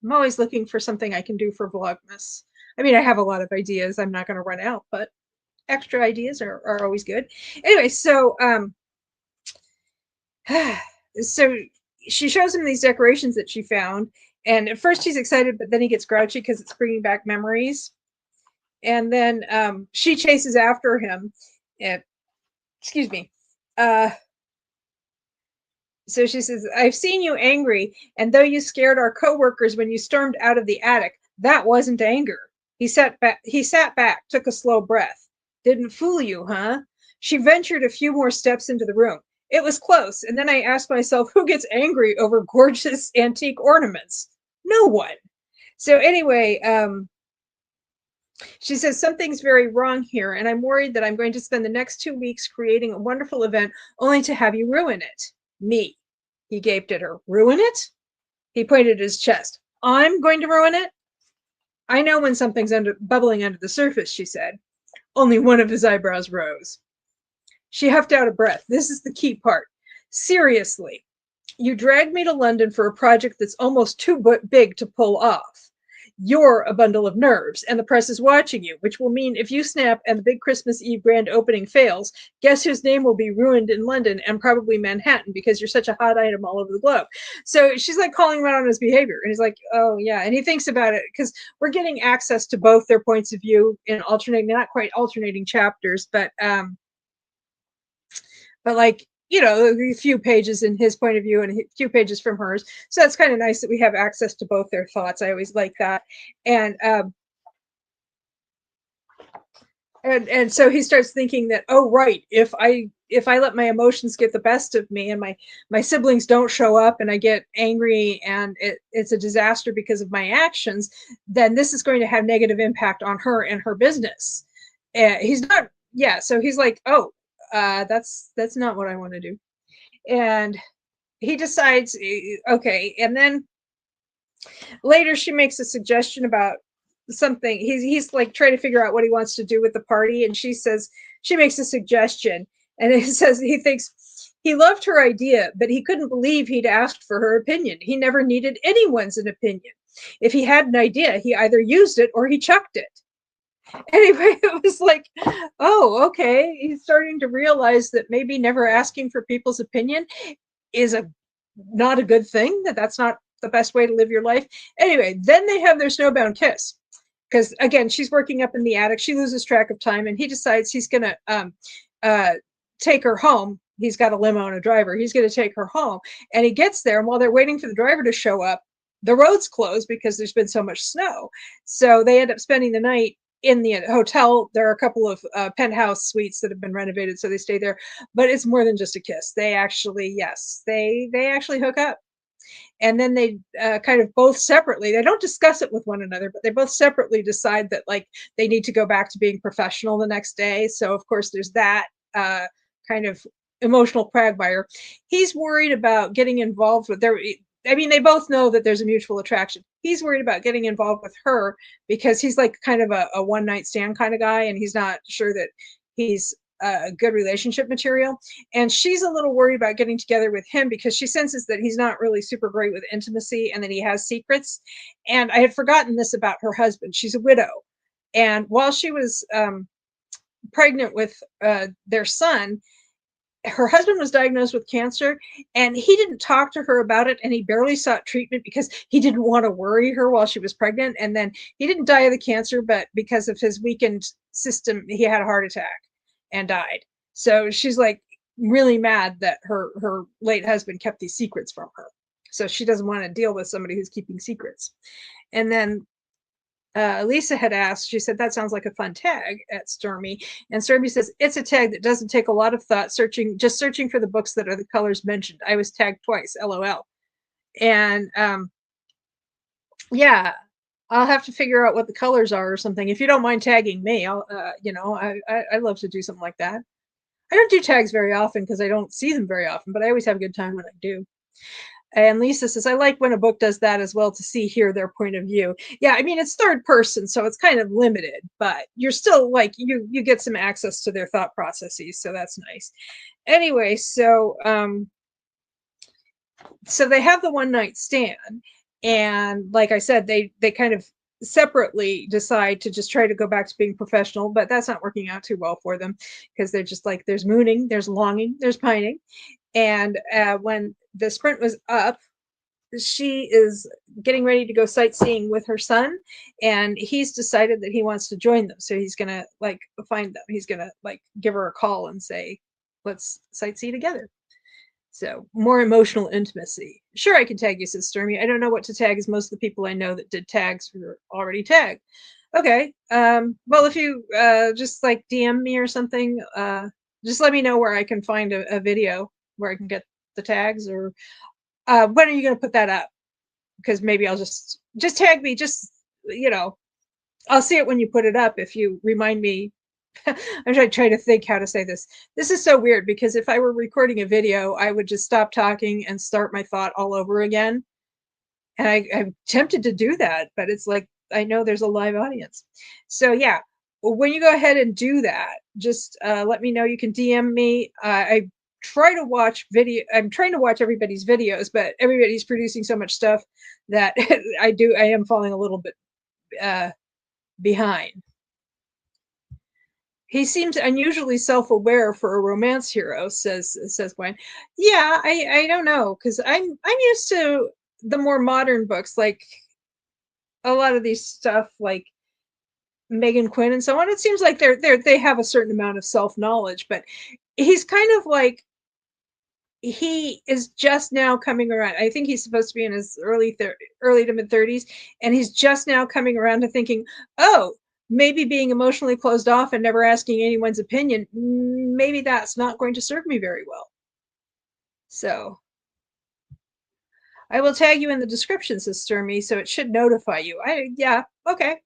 I'm always looking for something I can do for Vlogmas. I mean, I have a lot of ideas. I'm not going to run out, but extra ideas are always good. Anyway, so so she shows him these decorations that she found, and at first he's excited, but then he gets grouchy because it's bringing back memories. And then she chases after him. And, excuse me. So she says, I've seen you angry, and though you scared our coworkers when you stormed out of the attic, that wasn't anger. He sat back, took a slow breath. Didn't fool you, huh? She ventured a few more steps into the room. It was close, and then I asked myself, who gets angry over gorgeous antique ornaments? No one. So anyway, she says, something's very wrong here, and I'm worried that I'm going to spend the next 2 weeks creating a wonderful event only to have you ruin it. Me. He gaped at her. Ruin it? He pointed at his chest. I'm going to ruin it? I know when something's bubbling under the surface, she said. Only one of his eyebrows rose. She huffed out a breath. This is the key part. Seriously, you dragged me to London for a project that's almost too big to pull off. You're a bundle of nerves, and the press is watching you, which will mean if you snap and the big Christmas Eve grand opening fails, guess whose name will be ruined in London and probably Manhattan because you're such a hot item all over the globe. So she's like calling him out on his behavior, and he's like, oh yeah, and he thinks about it because we're getting access to both their points of view in alternating, not quite alternating chapters, but like, a few pages in his point of view and a few pages from hers. So that's kind of nice that we have access to both their thoughts. I always like that. And so he starts thinking that, oh, right, if I let my emotions get the best of me and my siblings don't show up and I get angry and it's a disaster because of my actions, then this is going to have negative impact on her and her business. He's not, yeah. So he's like, oh, that's not what I want to do. And he decides, okay. And then later she makes a suggestion about something. He's like trying to figure out what he wants to do with the party. And she makes a suggestion. And it says he thinks he loved her idea, but he couldn't believe he'd asked for her opinion. He never needed anyone's opinion. If he had an idea, he either used it or he chucked it. Anyway, it was like, oh, okay. He's starting to realize that maybe never asking for people's opinion is not a good thing, that's not the best way to live your life. Anyway, then they have their snowbound kiss. Because again, she's working up in the attic. She loses track of time and he decides he's going to take her home. He's got a limo and a driver. He's going to take her home. And he gets there. And while they're waiting for the driver to show up, the road's closed because there's been so much snow. So they end up spending the night in the hotel. There are a couple of penthouse suites that have been renovated, so they stay there. But it's more than just a kiss. They actually, yes, they actually hook up. And then they kind of both separately, they don't discuss it with one another, but they both separately decide that like they need to go back to being professional the next day. So of course there's that kind of emotional quagmire. He's worried about getting involved with their, I mean, they both know that there's a mutual attraction. He's worried about getting involved with her because he's like kind of a one night stand kind of guy, and he's not sure that he's a good relationship material. And she's a little worried about getting together with him because she senses that he's not really super great with intimacy and that he has secrets. And I had forgotten this about her husband. She's a widow. And while she was pregnant with their son, her husband was diagnosed with cancer, and he didn't talk to her about it, and he barely sought treatment because he didn't want to worry her while she was pregnant. And then he didn't die of the cancer, but because of his weakened system, he had a heart attack and died. So she's like really mad that her late husband kept these secrets from her. So she doesn't want to deal with somebody who's keeping secrets. And then Lisa had asked, she said, that sounds like a fun tag at Stormy. And Stormy says, it's a tag that doesn't take a lot of thought, just searching for the books that are the colors mentioned. I was tagged twice, LOL. And yeah, I'll have to figure out what the colors are or something. If you don't mind tagging me, I'll, I love to do something like that. I don't do tags very often because I don't see them very often, but I always have a good time when I do. And Lisa says, I like when a book does that as well, to hear their point of view. Yeah, I mean, it's third person, so it's kind of limited, but you're still like, you get some access to their thought processes, so that's nice. Anyway, so they have the one night stand, and like I said, they kind of separately decide to just try to go back to being professional, but that's not working out too well for them because they're just like, there's mooning, there's longing, there's pining. And when the sprint was up, she is getting ready to go sightseeing with her son, and he's decided that he wants to join them. So he's gonna like find them. He's gonna like give her a call and say, let's sightsee together. So more emotional intimacy. Sure, I can tag you, says Stormy. I don't know what to tag, as most of the people I know that did tags were already tagged. Okay. Well, if you just like DM me or something, just let me know where I can find a video where I can get the tags, or when are you going to put that up? Because maybe I'll just tag me, just, I'll see it when you put it up. If you remind me, I'm trying to think how to say this. This is so weird because if I were recording a video, I would just stop talking and start my thought all over again. And I'm tempted to do that, but it's like, I know there's a live audience. So yeah, when you go ahead and do that, just let me know. You can DM me. I try to watch I'm trying to watch everybody's videos, but everybody's producing so much stuff that I am falling a little bit behind. He seems unusually self-aware for a romance hero, says Gwen. Yeah, I don't know, because I'm used to the more modern books, like a lot of these stuff like Megan Quinn and so on. It seems like they have a certain amount of self-knowledge, but he's kind of like, he is just now coming around. I think he's supposed to be in his early to mid 30s, and he's just now coming around to thinking, oh, maybe being emotionally closed off and never asking anyone's opinion, maybe that's not going to serve me very well. So I will tag you in the description, says Stormy, so it should notify you. Yeah, okay.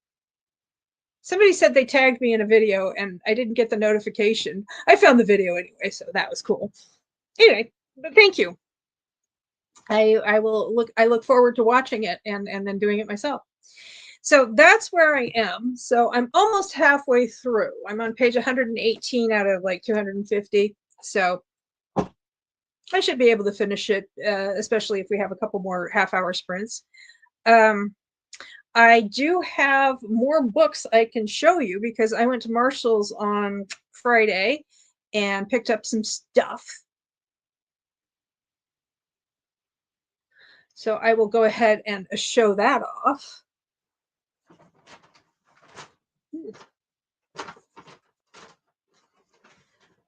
Somebody said they tagged me in a video and I didn't get the notification. I found the video anyway, so that was cool. Anyway, but thank you. I look forward to watching it and then doing it myself. So that's where I am. So I'm almost halfway through. I'm on page 118 out of like 250. So I should be able to finish it, especially if we have a couple more half-hour sprints. I do have more books I can show you because I went to Marshall's on Friday and picked up some stuff. So I will go ahead and show that off.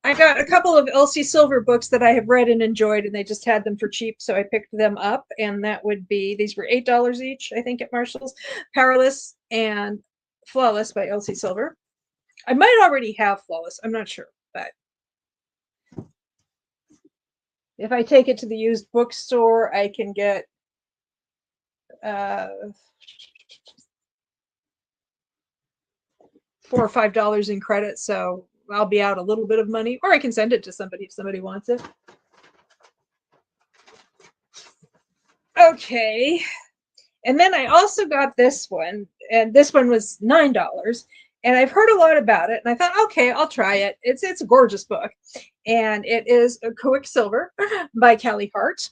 I got a couple of Elsie Silver books that I have read and enjoyed, and they just had them for cheap, so I picked them up, and that would be, these were $8 each, I think, at Marshall's. Powerless and Flawless by Elsie Silver. I might already have Flawless. I'm not sure, but if I take it to the used bookstore, I can get $4 or $5 in credit. So I'll be out a little bit of money, or I can send it to somebody if somebody wants it. Okay. And then I also got this one, and this one was $9. And I've heard a lot about it, and I thought, okay, I'll try it. It's a gorgeous book, and it is a Quicksilver by Callie Hart.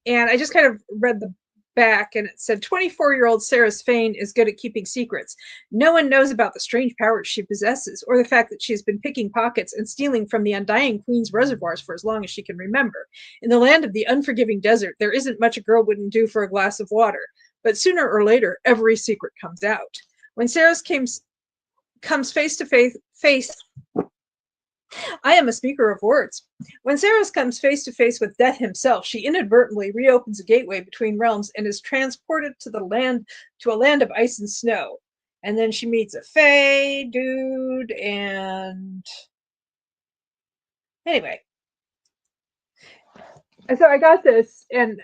And I just kind of read the back, and it said 24-year-old Sarah Fane is good at keeping secrets. No one knows about the strange powers she possesses, or the fact that she's been picking pockets and stealing from the Undying Queen's reservoirs for as long as she can remember. In the land of the unforgiving desert, there isn't much a girl wouldn't do for a glass of water, but sooner or later, every secret comes out. When Sarah comes face to face, I am a speaker of words. When Sarah comes face to face with death himself, she inadvertently reopens a gateway between realms and is transported to a land of ice and snow. And then she meets a fae dude, and anyway. And so I got this, and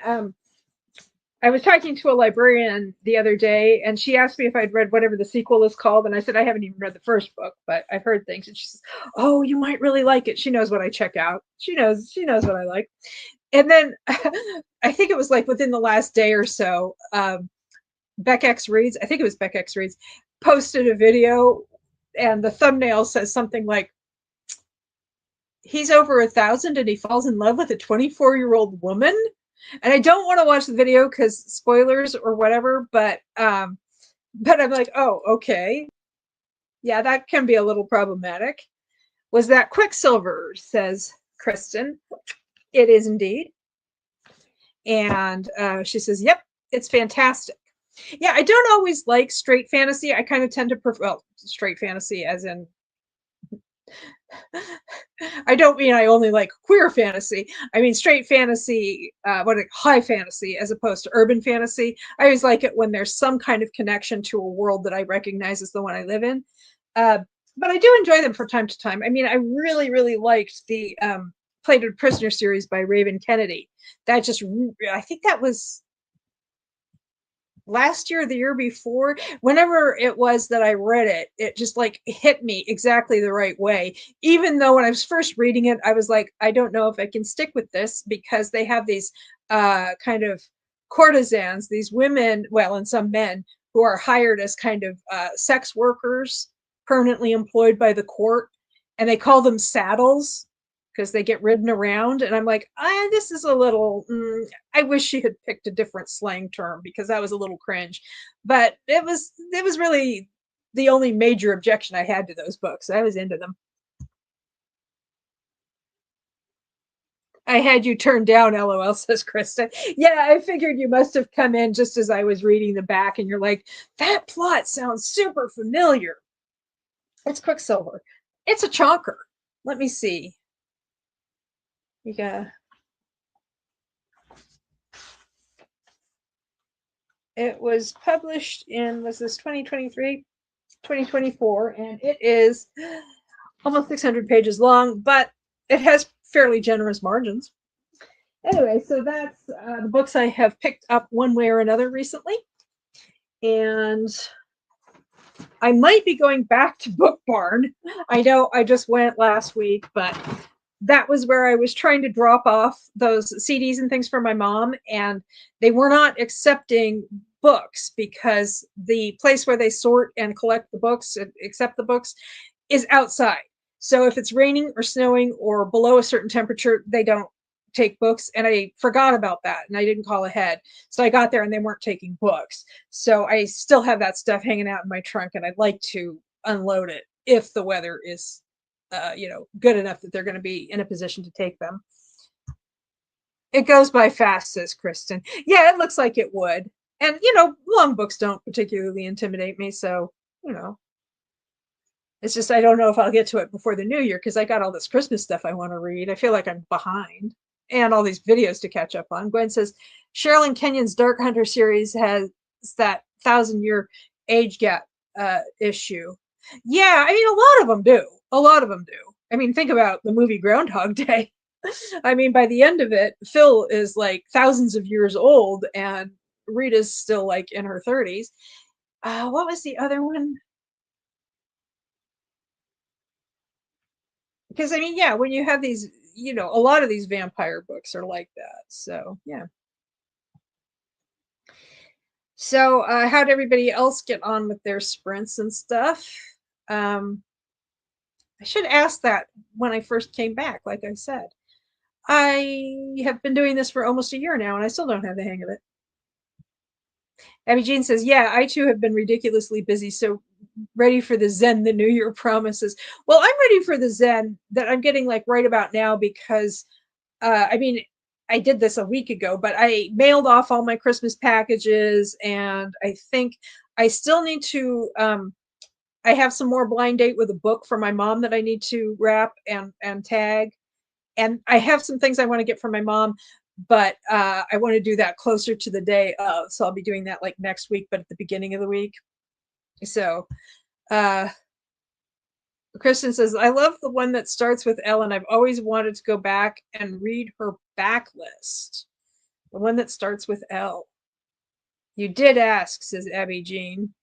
I was talking to a librarian the other day, and she asked me if I'd read whatever the sequel is called, and I said I haven't even read the first book, but I've heard things. And she says, "Oh, you might really like it." She knows what I check out. She knows what I like. And then I think it was like within the last day or so, Beck X Reads, I think it was Beck X Reads, posted a video, and the thumbnail says something like, "He's over 1,000 and he falls in love with a 24-year-old woman." And I don't want to watch the video because spoilers or whatever, but I'm like, oh, okay. Yeah, that can be a little problematic. Was that Quicksilver, says Kristen. It is indeed. And she says, yep, it's fantastic. Yeah, I don't always like straight fantasy. I kind of tend to prefer, well, straight fantasy as in, I don't mean I only like queer fantasy. I mean straight fantasy, high fantasy as opposed to urban fantasy. I always like it when there's some kind of connection to a world that I recognize as the one I live in. But I do enjoy them from time to time. I mean, I really, really liked the Plated Prisoner series by Raven Kennedy. That just, I think that was last year or the year before, whenever it was that I read it, it just like hit me exactly the right way. Even though when I was first reading it, I was like, I don't know if I can stick with this, because they have these kind of courtesans, these women, well, and some men who are hired as kind of sex workers, permanently employed by the court, and they call them saddles because they get ridden around. And I'm like, this is a little, I wish she had picked a different slang term, because that was a little cringe. But it was really the only major objection I had to those books. I was into them. I had you turned down, LOL, says Krista. Yeah, I figured you must have come in just as I was reading the back, and you're like, that plot sounds super familiar. It's Quicksilver. It's a chonker. Let me see. Yeah. It was published in, was this 2023? 2024, and it is almost 600 pages long, but it has fairly generous margins. Anyway, so that's the books I have picked up one way or another recently. And I might be going back to Book Barn. I know I just went last week, but that was where I was trying to drop off those CDs and things for my mom, and they were not accepting books because the place where they sort and collect the books and accept the books is outside. So if it's raining or snowing or below a certain temperature, they don't take books. And I forgot about that, and I didn't call ahead. So I got there and they weren't taking books. So I still have that stuff hanging out in my trunk, and I'd like to unload it if the weather is good enough that they're going to be in a position to take them. It goes by fast, says Kristen. Yeah, it looks like it would. And, long books don't particularly intimidate me. So, it's just, I don't know if I'll get to it before the new year, because I got all this Christmas stuff I want to read. I feel like I'm behind, and all these videos to catch up on. Gwen says, Sherilyn Kenyon's Dark Hunter series has that 1,000-year age gap issue. Yeah, I mean, a lot of them do. A lot of them do. I mean, think about the movie Groundhog Day. I mean, by the end of it, Phil is like thousands of years old, and Rita's still like in her 30s. What was the other one? Because I mean, yeah, when you have these, a lot of these vampire books are like that. So yeah. So how'd everybody else get on with their sprints and stuff? Um, I should ask that when I first came back, like I said. I have been doing this for almost a year now, and I still don't have the hang of it. Abby Jean says, yeah, I too have been ridiculously busy, so ready for the Zen the New Year promises. Well, I'm ready for the Zen that I'm getting like right about now because, I mean, I did this a week ago, but I mailed off all my Christmas packages, and I think I still need to. I have some more blind date with a book for my mom that I need to wrap and tag, and I have some things I want to get from my mom, but I want to do that closer to the day of. So I'll be doing that like next week, but at the beginning of the week. So uh, Kristen says, I love the one that starts with Ellen. I've always wanted to go back and read her backlist. The one that starts with L. You did ask, says Abby Jean.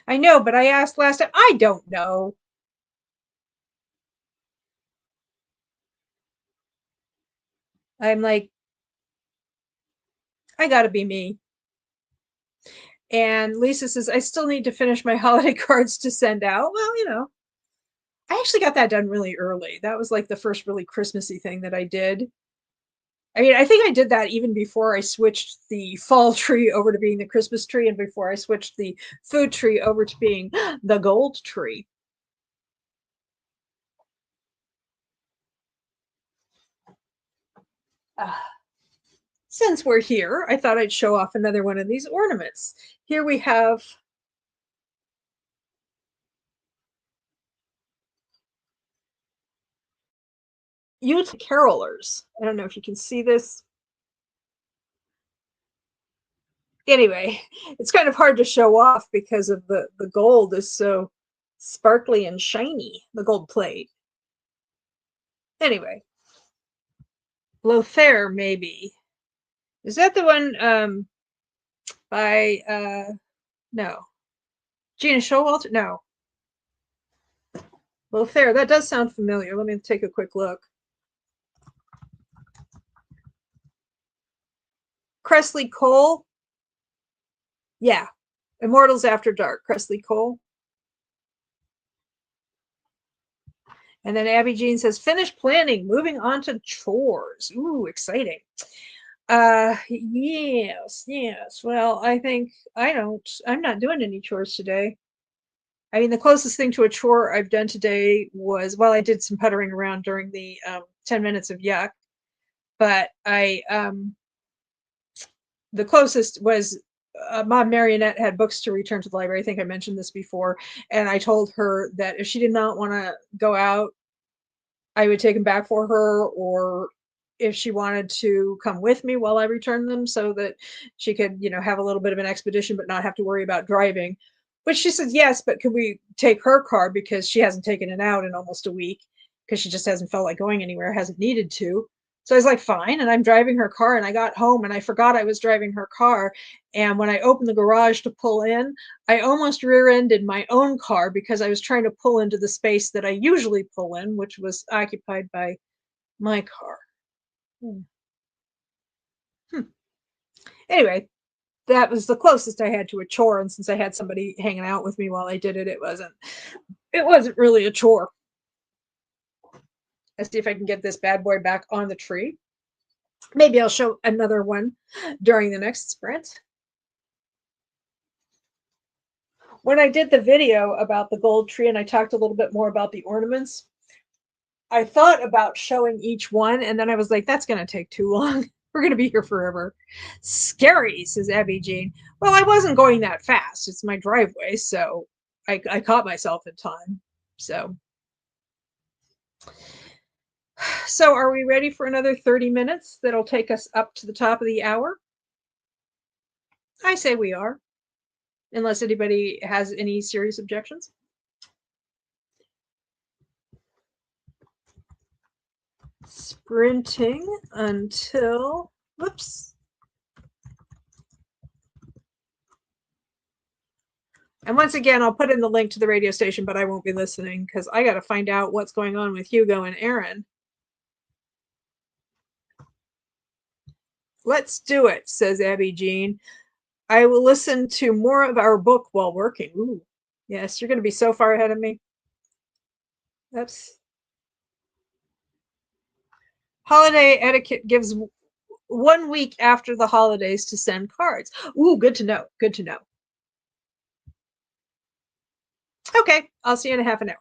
I know, but I asked last time. I don't know. I'm like, I gotta be me. And Lisa says, I still need to finish my holiday cards to send out. Well, I actually got that done really early. That was like the first really Christmassy thing that I did. I mean, I think I did that even before I switched the fall tree over to being the Christmas tree, and before I switched the food tree over to being the gold tree. Uh, since we're here, I thought I'd show off another one of these ornaments. Here we have youth carolers. I don't know if you can see this. Anyway, it's kind of hard to show off because of the gold is so sparkly and shiny, the gold plate. Anyway, Lothair, maybe. Is that the one by no. Gina Showalter? No. Lothair, that does sound familiar. Let me take a quick look. Cressley Cole. Yeah. Immortals After Dark, Cressley Cole. And then Abby Jean says, finish planning, moving on to chores. Ooh, exciting. Yes. Well, I think I'm not doing any chores today. I mean, the closest thing to a chore I've done today was, well, I did some puttering around during the 10 minutes of yuck, but the closest was Mom Marionette had books to return to the library. I think I mentioned this before. And I told her that if she did not want to go out, I would take them back for her, or if she wanted to come with me while I returned them so that she could, have a little bit of an expedition, but not have to worry about driving. But she said, yes, but could we take her car because she hasn't taken it out in almost a week because she just hasn't felt like going anywhere, hasn't needed to. So I was like, fine. And I'm driving her car, and I got home and I forgot I was driving her car. And when I opened the garage to pull in, I almost rear-ended my own car because I was trying to pull into the space that I usually pull in, which was occupied by my car. Hmm. Anyway, that was the closest I had to a chore. And since I had somebody hanging out with me while I did it, it wasn't really a chore. Let's see if I can get this bad boy back on the tree. Maybe I'll show another one during the next sprint. When I did the video about the gold tree and I talked a little bit more about the ornaments, I thought about showing each one, and then I was like, that's going to take too long. We're going to be here forever. Scary, says Abby Jean. Well, I wasn't going that fast. It's my driveway, so I caught myself in time. So are we ready for another 30 minutes that'll take us up to the top of the hour? I say we are. unless anybody has any serious objections. Sprinting until, whoops. And once again, I'll put in the link to the radio station, but I won't be listening because I got to find out what's going on with Hugo and Aaron. Let's do it, says Abby Jean. I will listen to more of our book while working. Ooh, yes, you're going to be so far ahead of me. Oops. Holiday etiquette gives 1 week after the holidays to send cards. Ooh, good to know. Good to know. Okay, I'll see you in a half an hour.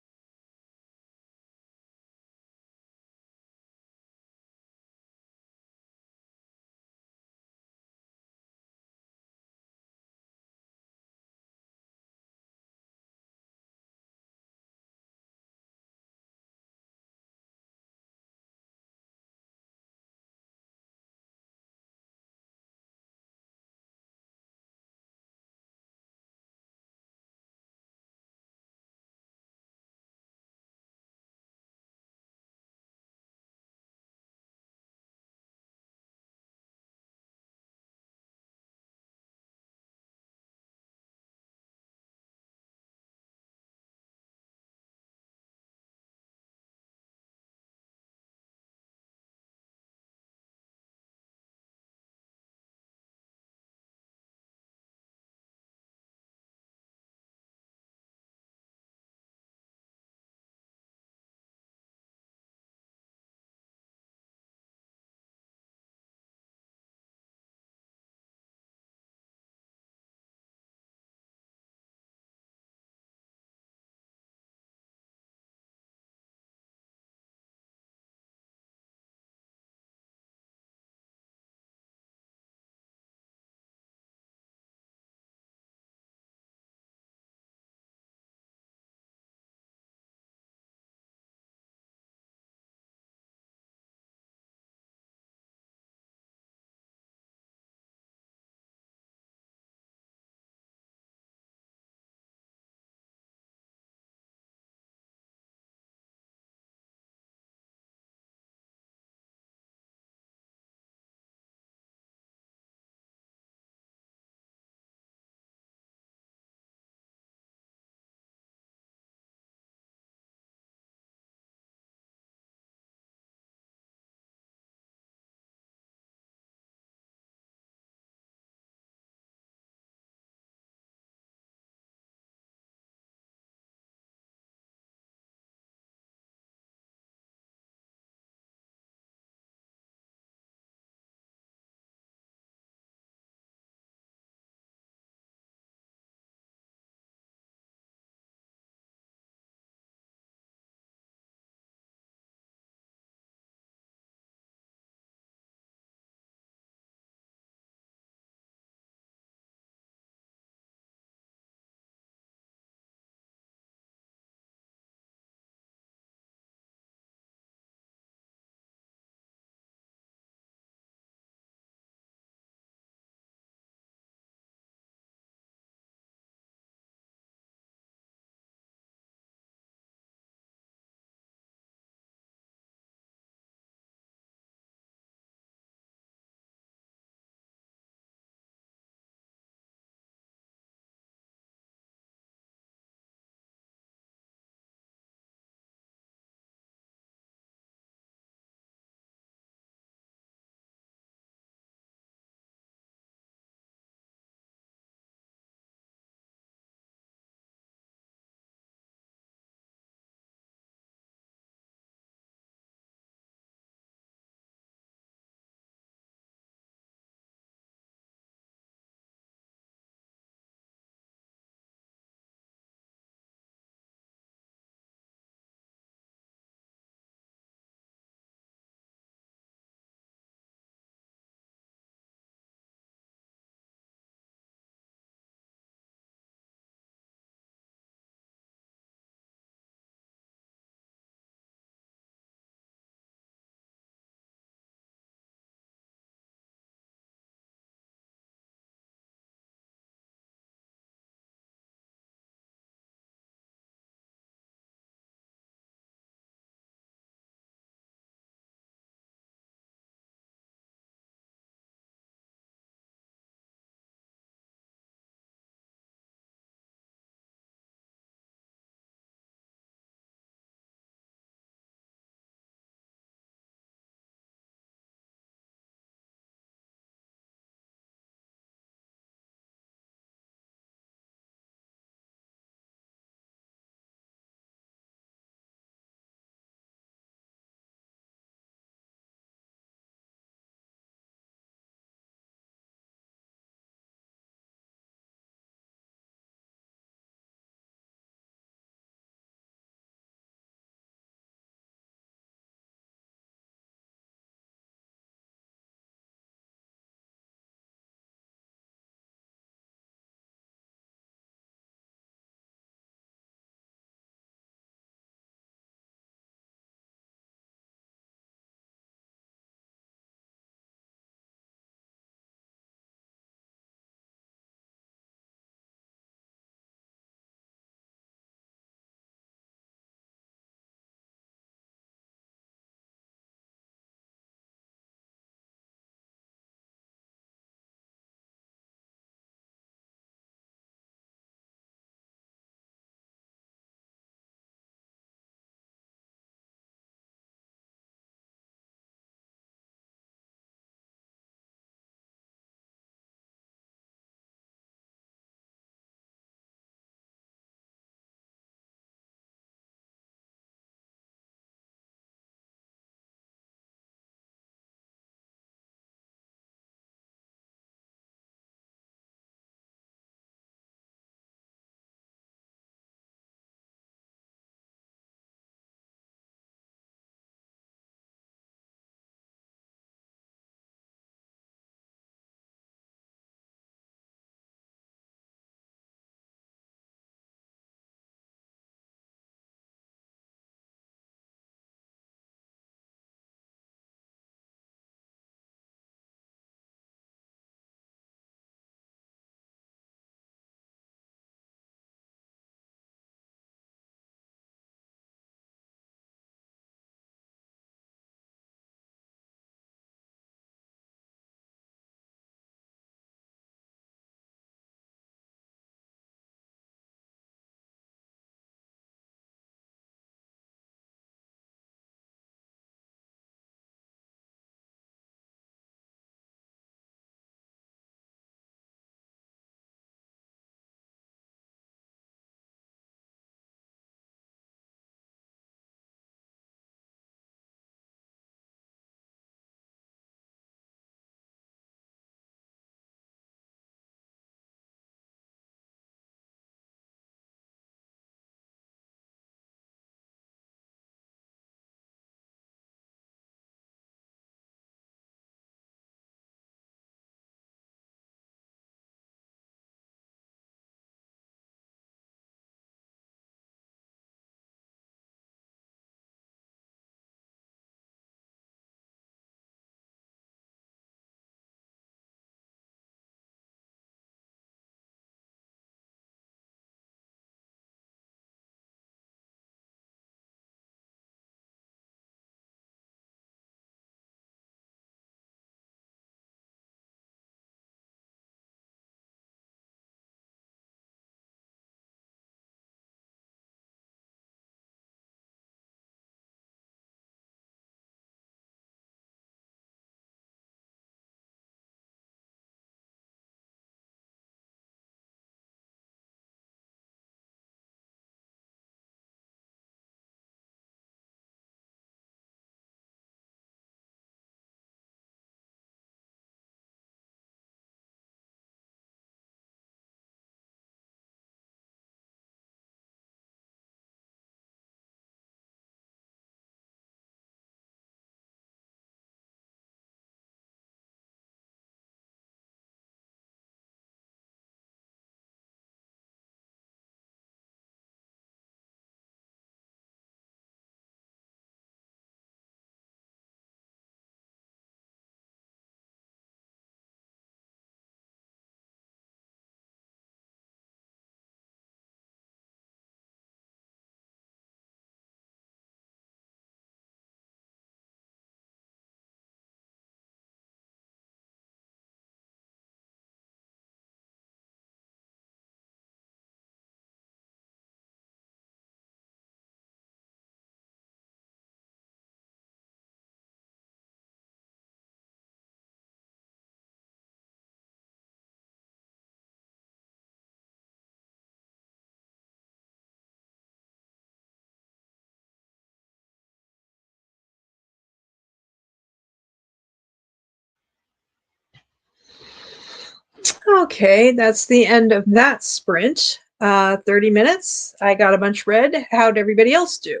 Okay, that's the end of that sprint. 30 minutes. I got a bunch read. How'd everybody else do?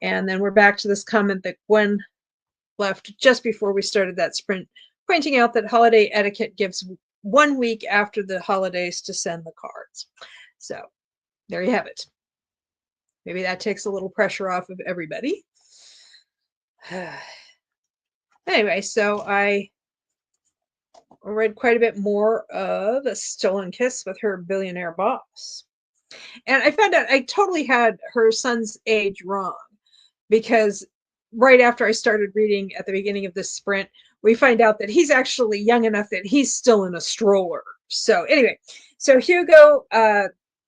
And then we're back to this comment that Gwen left just before we started that sprint, pointing out that holiday etiquette gives 1 week after the holidays to send the cards. So there you have it. Maybe that takes a little pressure off of everybody. Anyway, so I read quite a bit more of A Stolen Kiss with Her Billionaire Boss. And I found out I totally had her son's age wrong, because right after I started reading at the beginning of this sprint, we find out that he's actually young enough that he's still in a stroller. So anyway, so Hugo,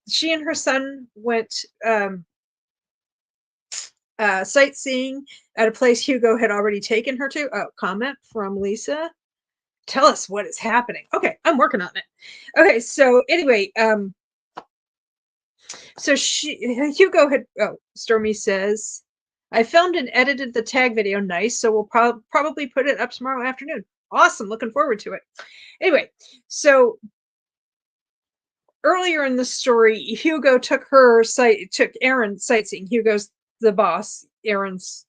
she and her son went sightseeing at a place Hugo had already taken her to. Oh, comment from Lisa. Tell us what is happening. Okay, I'm working on it. Okay, so anyway, so Hugo had, oh, Stormy says, I filmed and edited the tag video. Nice. So we'll probably put it up tomorrow afternoon. Awesome. Looking forward to it. Anyway, so earlier in the story, Hugo took Aaron sightseeing. Hugo's the boss. Aaron's,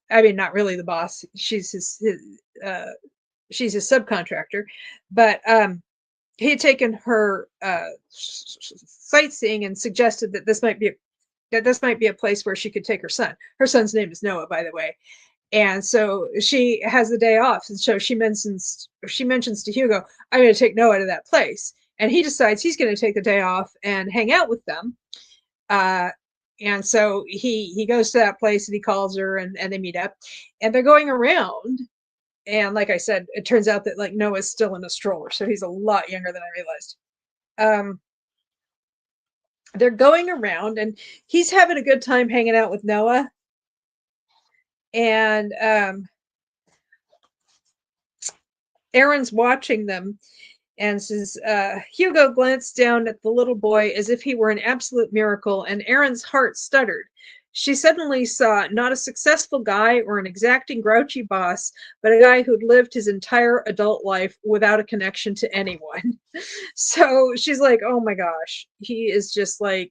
I mean, not really the boss. She's his subcontractor, but he had taken her sightseeing and suggested that this might be a place where she could take her son. Her son's name is Noah, by the way. And so she has the day off, and so she mentions to Hugo, I'm going to take Noah to that place. And he decides he's going to take the day off and hang out with them. And so he goes to that place and he calls her, and they meet up, and they're going around. And like I said, it turns out that like Noah's still in a stroller, so he's a lot younger than I realized. They're going around, and he's having a good time hanging out with Noah. And Aaron's watching them and says, Hugo glanced down at the little boy as if he were an absolute miracle, and Aaron's heart stuttered. She suddenly saw not a successful guy or an exacting, grouchy boss, but a guy who'd lived his entire adult life without a connection to anyone. So she's like, oh my gosh, he is just like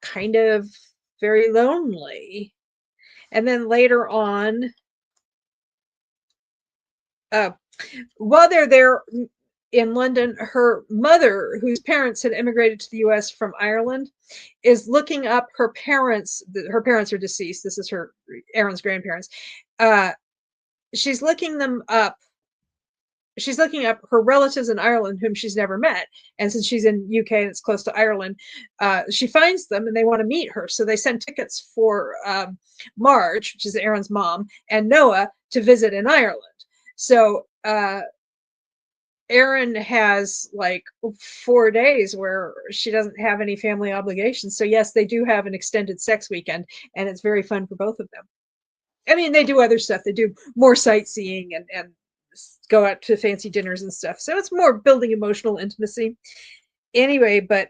kind of very lonely. And then later on, while they're there in London, her mother, whose parents had immigrated to the US from Ireland, is looking up her parents. Her parents are deceased. This is Aaron's grandparents. She's looking them up. She's looking up her relatives in Ireland whom she's never met. And since she's in UK and it's close to Ireland, she finds them and they want to meet her. So they send tickets for Marge, which is Aaron's mom, and Noah to visit in Ireland. So Aaron has like 4 days where she doesn't have any family obligations. So yes, they do have an extended sex weekend, and it's very fun for both of them. I mean, they do other stuff. They do more sightseeing and go out to fancy dinners and stuff. So it's more building emotional intimacy. Anyway, but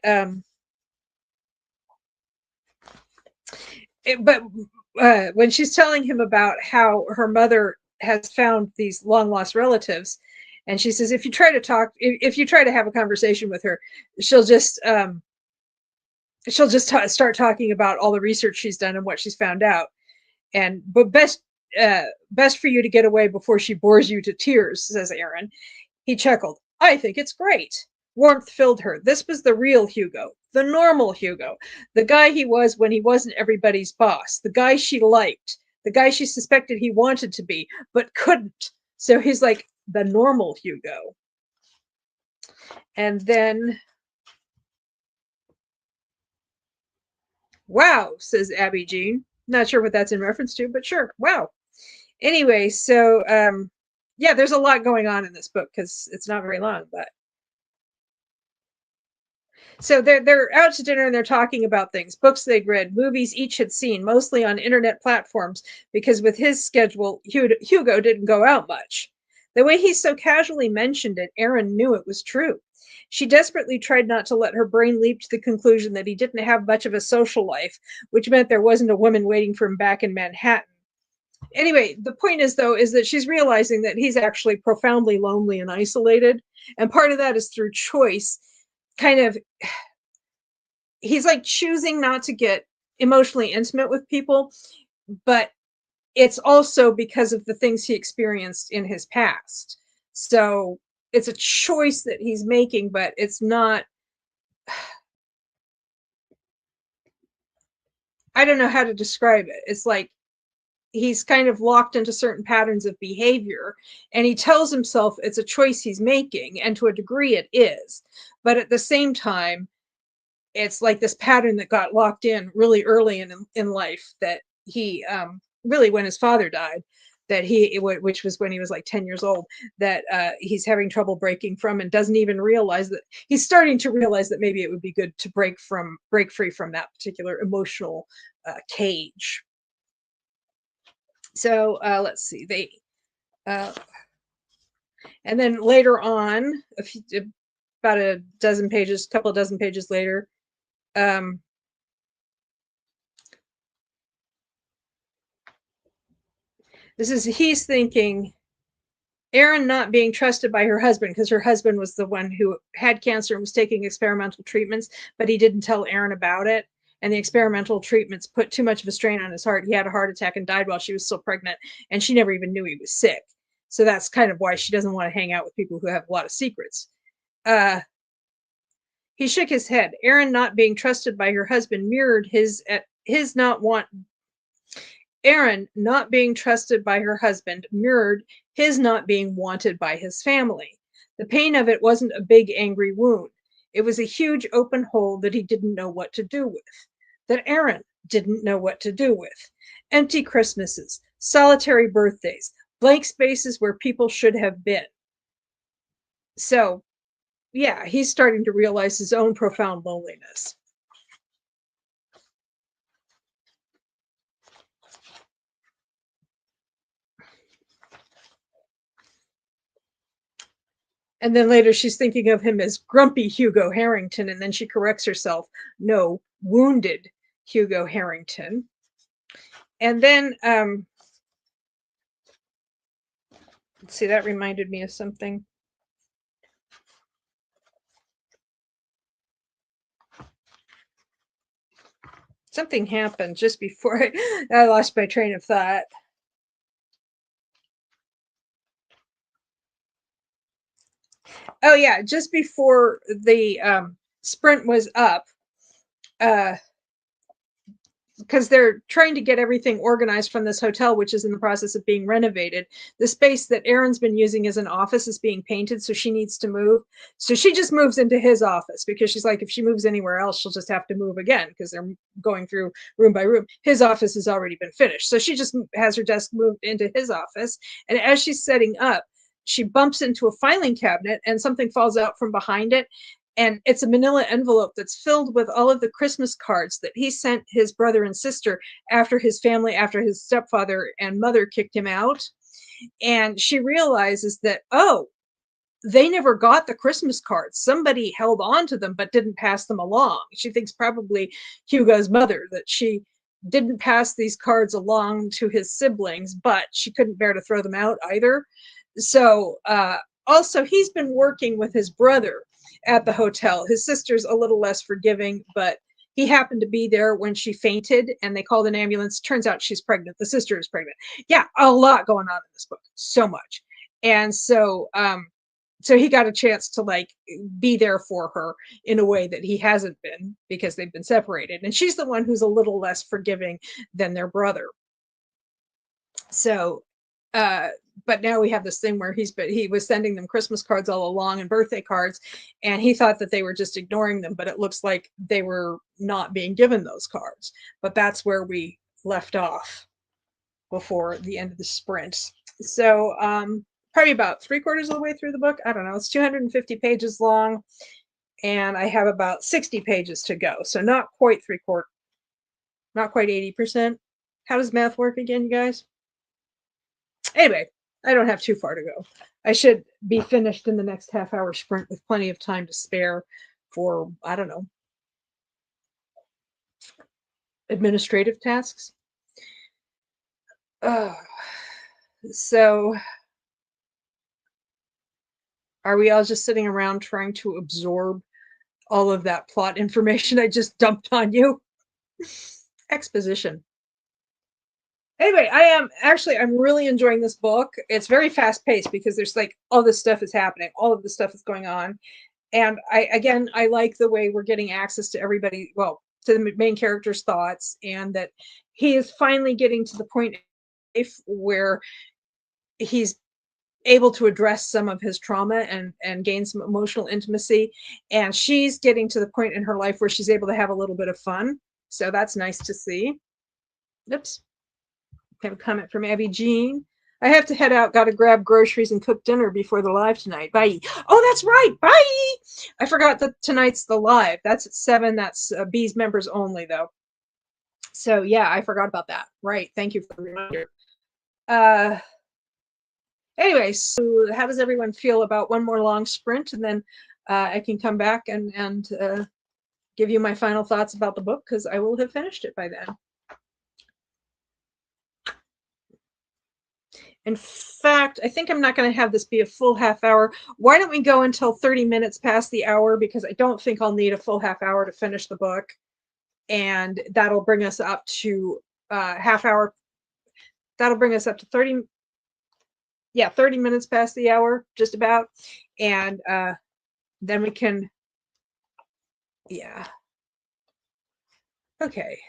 when she's telling him about how her mother has found these long lost relatives, and she says, if you try to have a conversation with her, she'll just start talking about all the research she's done and what she's found out. But best for you to get away before she bores you to tears, says Aaron. He chuckled. I think it's great. Warmth filled her. This was the real Hugo, the normal Hugo, the guy he was when he wasn't everybody's boss, the guy she liked, the guy she suspected he wanted to be, but couldn't. So he's like the normal Hugo. And then, wow, says Abby Jean. Not sure what that's in reference to, but sure. Wow. Anyway, so yeah, there's a lot going on in this book because it's not very long, but so they're out to dinner and they're talking about things, books they'd read, movies each had seen, mostly on internet platforms, because with his schedule, Hugo didn't go out much. The way he so casually mentioned it, Aaron knew it was true. She desperately tried not to let her brain leap to the conclusion that he didn't have much of a social life, which meant there wasn't a woman waiting for him back in Manhattan. Anyway, the point is, though, is that she's realizing that he's actually profoundly lonely and isolated. And part of that is through choice. Kind of, he's like choosing not to get emotionally intimate with people, but it's also because of the things he experienced in his past. So it's a choice that he's making, but it's not, I don't know how to describe it. It's like he's kind of locked into certain patterns of behavior, and he tells himself it's a choice he's making, and to a degree it is. But at the same time, it's like this pattern that got locked in really early in life, that he really, when his father died, that which was when he was like 10 years old, that he's having trouble breaking from, and doesn't even realize that he's starting to realize that maybe it would be good to break free from that particular emotional cage. So let's see, they uh, and then later on, about a dozen pages, couple of dozen pages later, um, he's thinking Erin not being trusted by her husband, because her husband was the one who had cancer and was taking experimental treatments, but he didn't tell Erin about it. And the experimental treatments put too much of a strain on his heart. He had a heart attack and died while she was still pregnant, and she never even knew he was sick. So that's kind of why she doesn't want to hang out with people who have a lot of secrets. Uh, he shook his head. Erin not being trusted by her husband mirrored his not want Erin not being trusted by her husband mirrored his not being wanted by his family. The pain of it wasn't a big angry wound. It was a huge open hole that he didn't know what to do with. That Erin didn't know what to do with. Empty Christmases, solitary birthdays, blank spaces where people should have been. So, yeah, he's starting to realize his own profound loneliness. And then later she's thinking of him as grumpy Hugo Harrington, and then she corrects herself. No, wounded Hugo Harrington. And then, let's see, that reminded me of something. Something happened just before I lost my train of thought. Oh yeah, just before the sprint was up, uh, because they're trying to get everything organized from this hotel, which is in the process of being renovated. The space that Erin's been using as an office is being painted, so she needs to move. So she just moves into his office, because she's like, if she moves anywhere else, she'll just have to move again, because they're going through room by room. His office has already been finished. So she just has her desk moved into his office. And as she's setting up, she bumps into a filing cabinet, and something falls out from behind it, and it's a manila envelope that's filled with all of the Christmas cards that he sent his brother and sister after his stepfather and mother kicked him out. And she realizes that, oh, they never got the Christmas cards. Somebody held on to them but didn't pass them along. She thinks probably Hugo's mother, that she didn't pass these cards along to his siblings, but she couldn't bear to throw them out either. So also, he's been working with his brother at the hotel. His sister's a little less forgiving, but he happened to be there when she fainted, and they called an ambulance. Turns out she's pregnant. The sister is pregnant. Yeah, a lot going on in this book. So much. And so he got a chance to like be there for her in a way that he hasn't been, because they've been separated. And she's the one who's a little less forgiving than their brother. So but now we have this thing where he was sending them Christmas cards all along, and birthday cards, and he thought that they were just ignoring them, but it looks like they were not being given those cards. But that's where we left off before the end of the sprint. So probably about 3/4 of the way through the book. I don't know. It's 250 pages long, and I have about 60 pages to go. So not quite 3/4, not quite 80%. How does math work again, you guys? Anyway, I don't have too far to go. I should be finished in the next half-hour sprint with plenty of time to spare for, I don't know, administrative tasks. Oh, so are we all just sitting around trying to absorb all of that plot information I just dumped on you? Exposition. Anyway, I'm really enjoying this book. It's very fast paced because there's like all this stuff is happening, all of this stuff is going on. And I like the way we're getting access to everybody, well, to the main character's thoughts, and that he is finally getting to the point in life where he's able to address some of his trauma and gain some emotional intimacy, and she's getting to the point in her life where she's able to have a little bit of fun, so that's nice to see. Oops, I have a comment from Abby Jean. I have to head out, gotta grab groceries and cook dinner before the live tonight. Bye. Oh, that's right, bye. I forgot that tonight's the live. That's at 7. That's Bees members only though, so yeah, I forgot about that. Right, thank you for the reminder. uh Anyway, so how does everyone feel about one more long sprint, and then I can come back and give you my final thoughts about the book, because I will have finished it by then. In fact, I think I'm not going to have this be a full half hour. Why don't we go until 30 minutes past the hour, because I don't think I'll need a full half hour to finish the book, and that'll bring us up to half hour. That'll bring us up to 30. Yeah, 30 minutes past the hour, just about, and then we can. Yeah. Okay.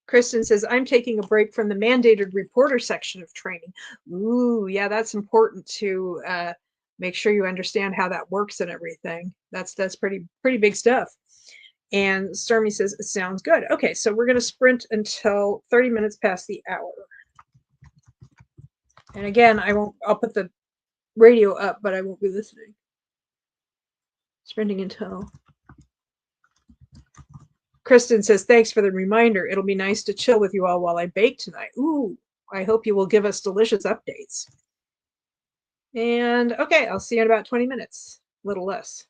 Kristen says, I'm taking a break from the mandated reporter section of training. Ooh, yeah, that's important to make sure you understand how that works and everything. That's pretty big stuff. And Stormy says, it sounds good. Okay, so we're going to sprint until 30 minutes past the hour. And again, I'll put the radio up, but I won't be listening. Sprinting until. Kristen says, thanks for the reminder. It'll be nice to chill with you all while I bake tonight. Ooh, I hope you will give us delicious updates. And okay, I'll see you in about 20 minutes, a little less.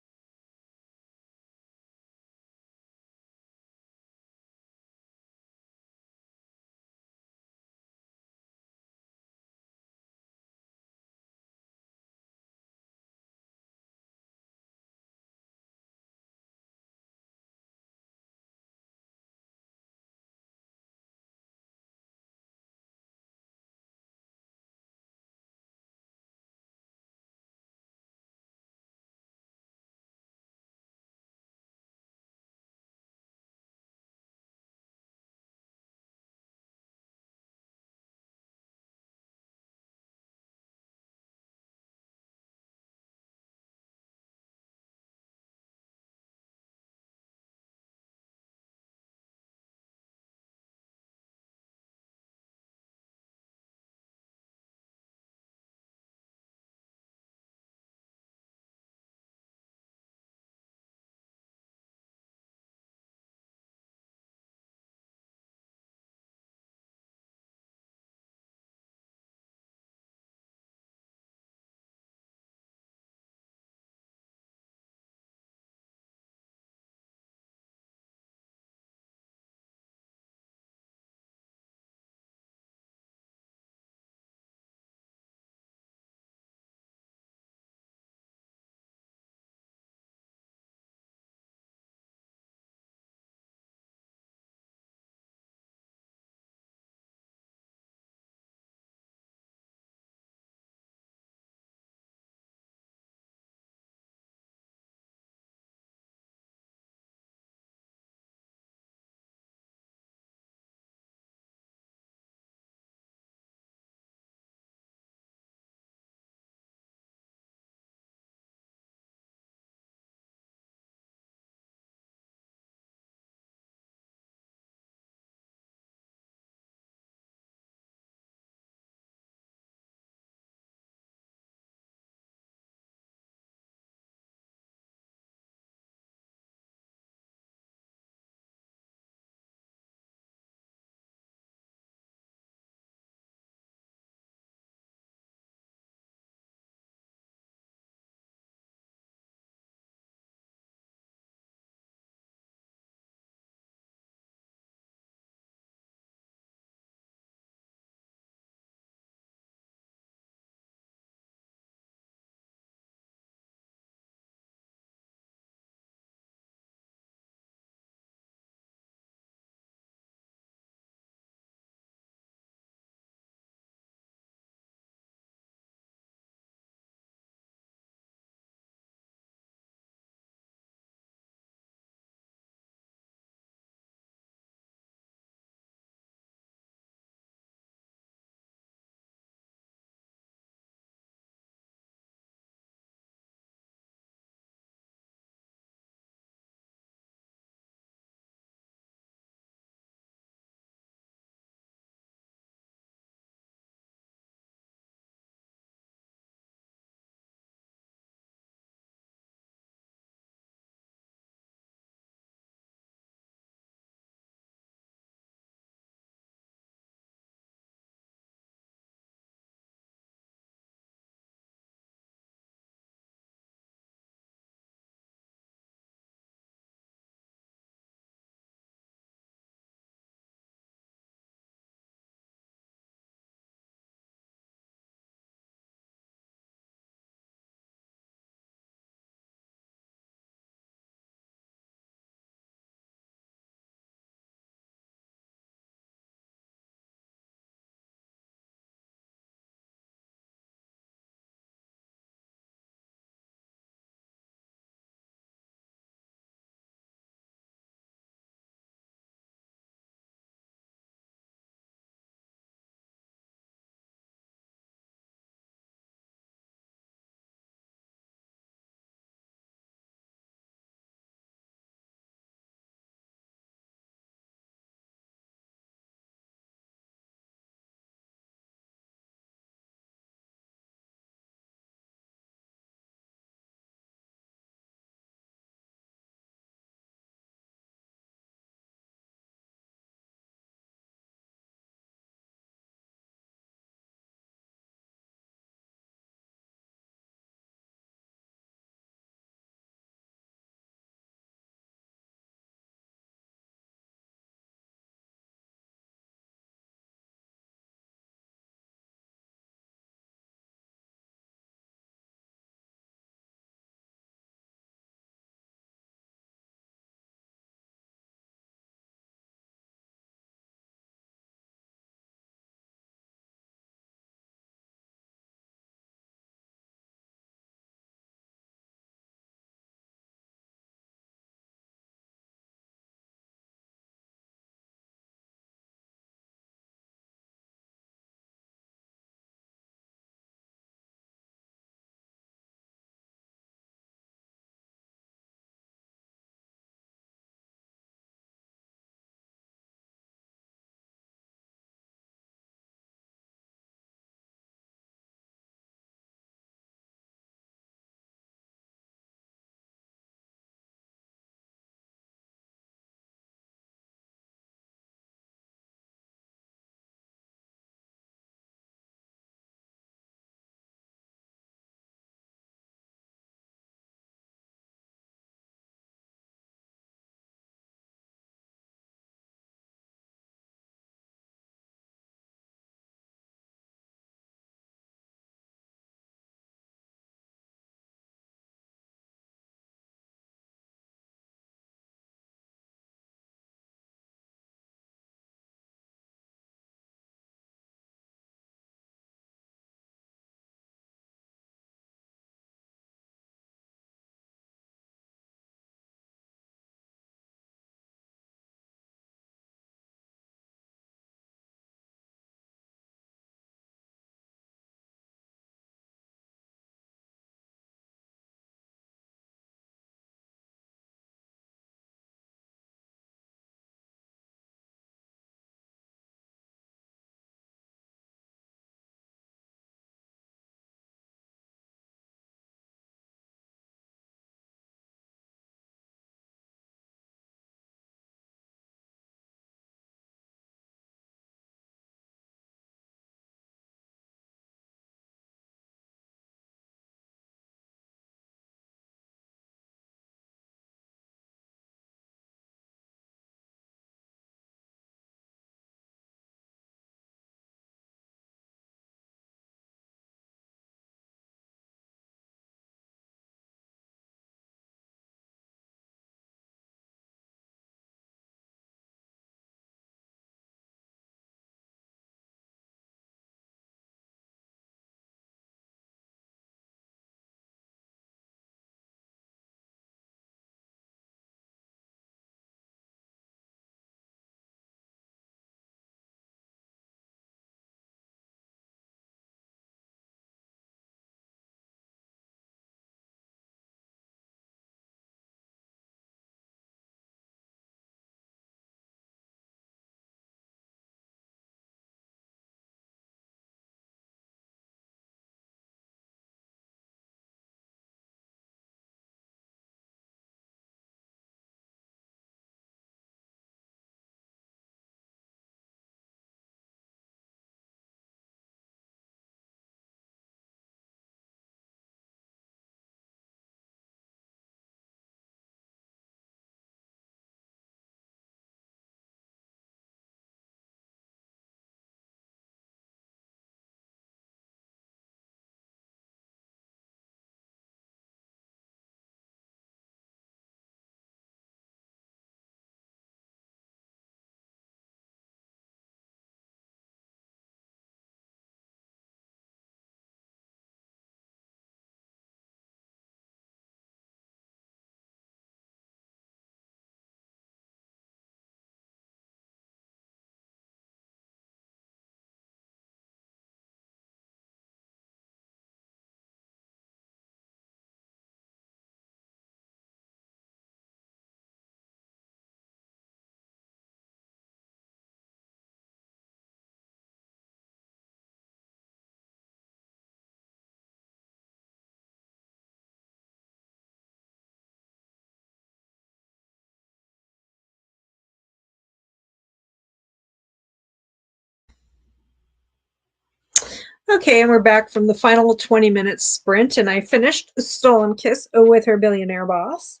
Okay, and we're back from the final 20-minute sprint, and I finished Stolen Kiss with Her Billionaire Boss.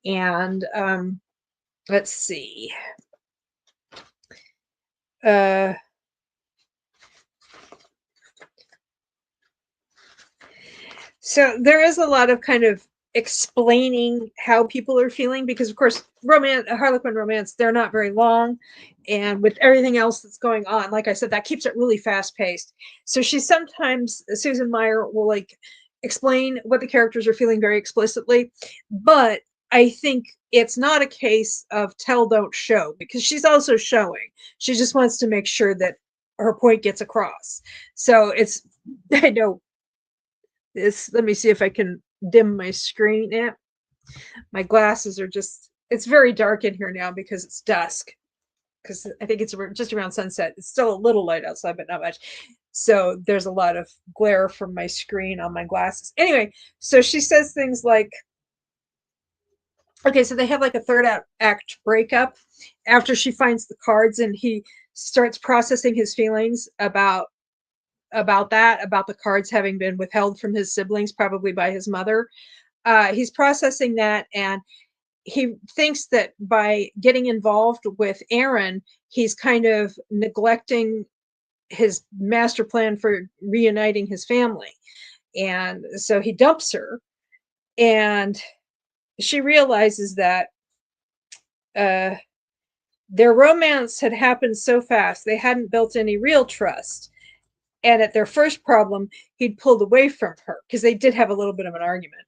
And let's see. So there is a lot of kind of explaining how people are feeling, because of course Harlequin romance, they're not very long, and with everything else that's going on, like I said, that keeps it really fast paced. So she sometimes, Susan Meier, will like explain what the characters are feeling very explicitly, but I think it's not a case of tell don't show, because she's also showing. She just wants to make sure that her point gets across. So it's I know this, let me see if I can dim my screen. Yeah, my glasses are just, it's very dark in here now because it's dusk, because I think it's just around sunset. It's still a little light outside, but not much. So there's a lot of glare from my screen on my glasses. Anyway, so she says things like, okay, so they have like a third act breakup after she finds the cards, and he starts processing his feelings about the cards having been withheld from his siblings, probably by his mother. He's processing that, and he thinks that by getting involved with Aaron, he's kind of neglecting his master plan for reuniting his family. And so he dumps her, and she realizes that uh, their romance had happened so fast, they hadn't built any real trust. And at their first problem, he'd pulled away from her because they did have a little bit of an argument.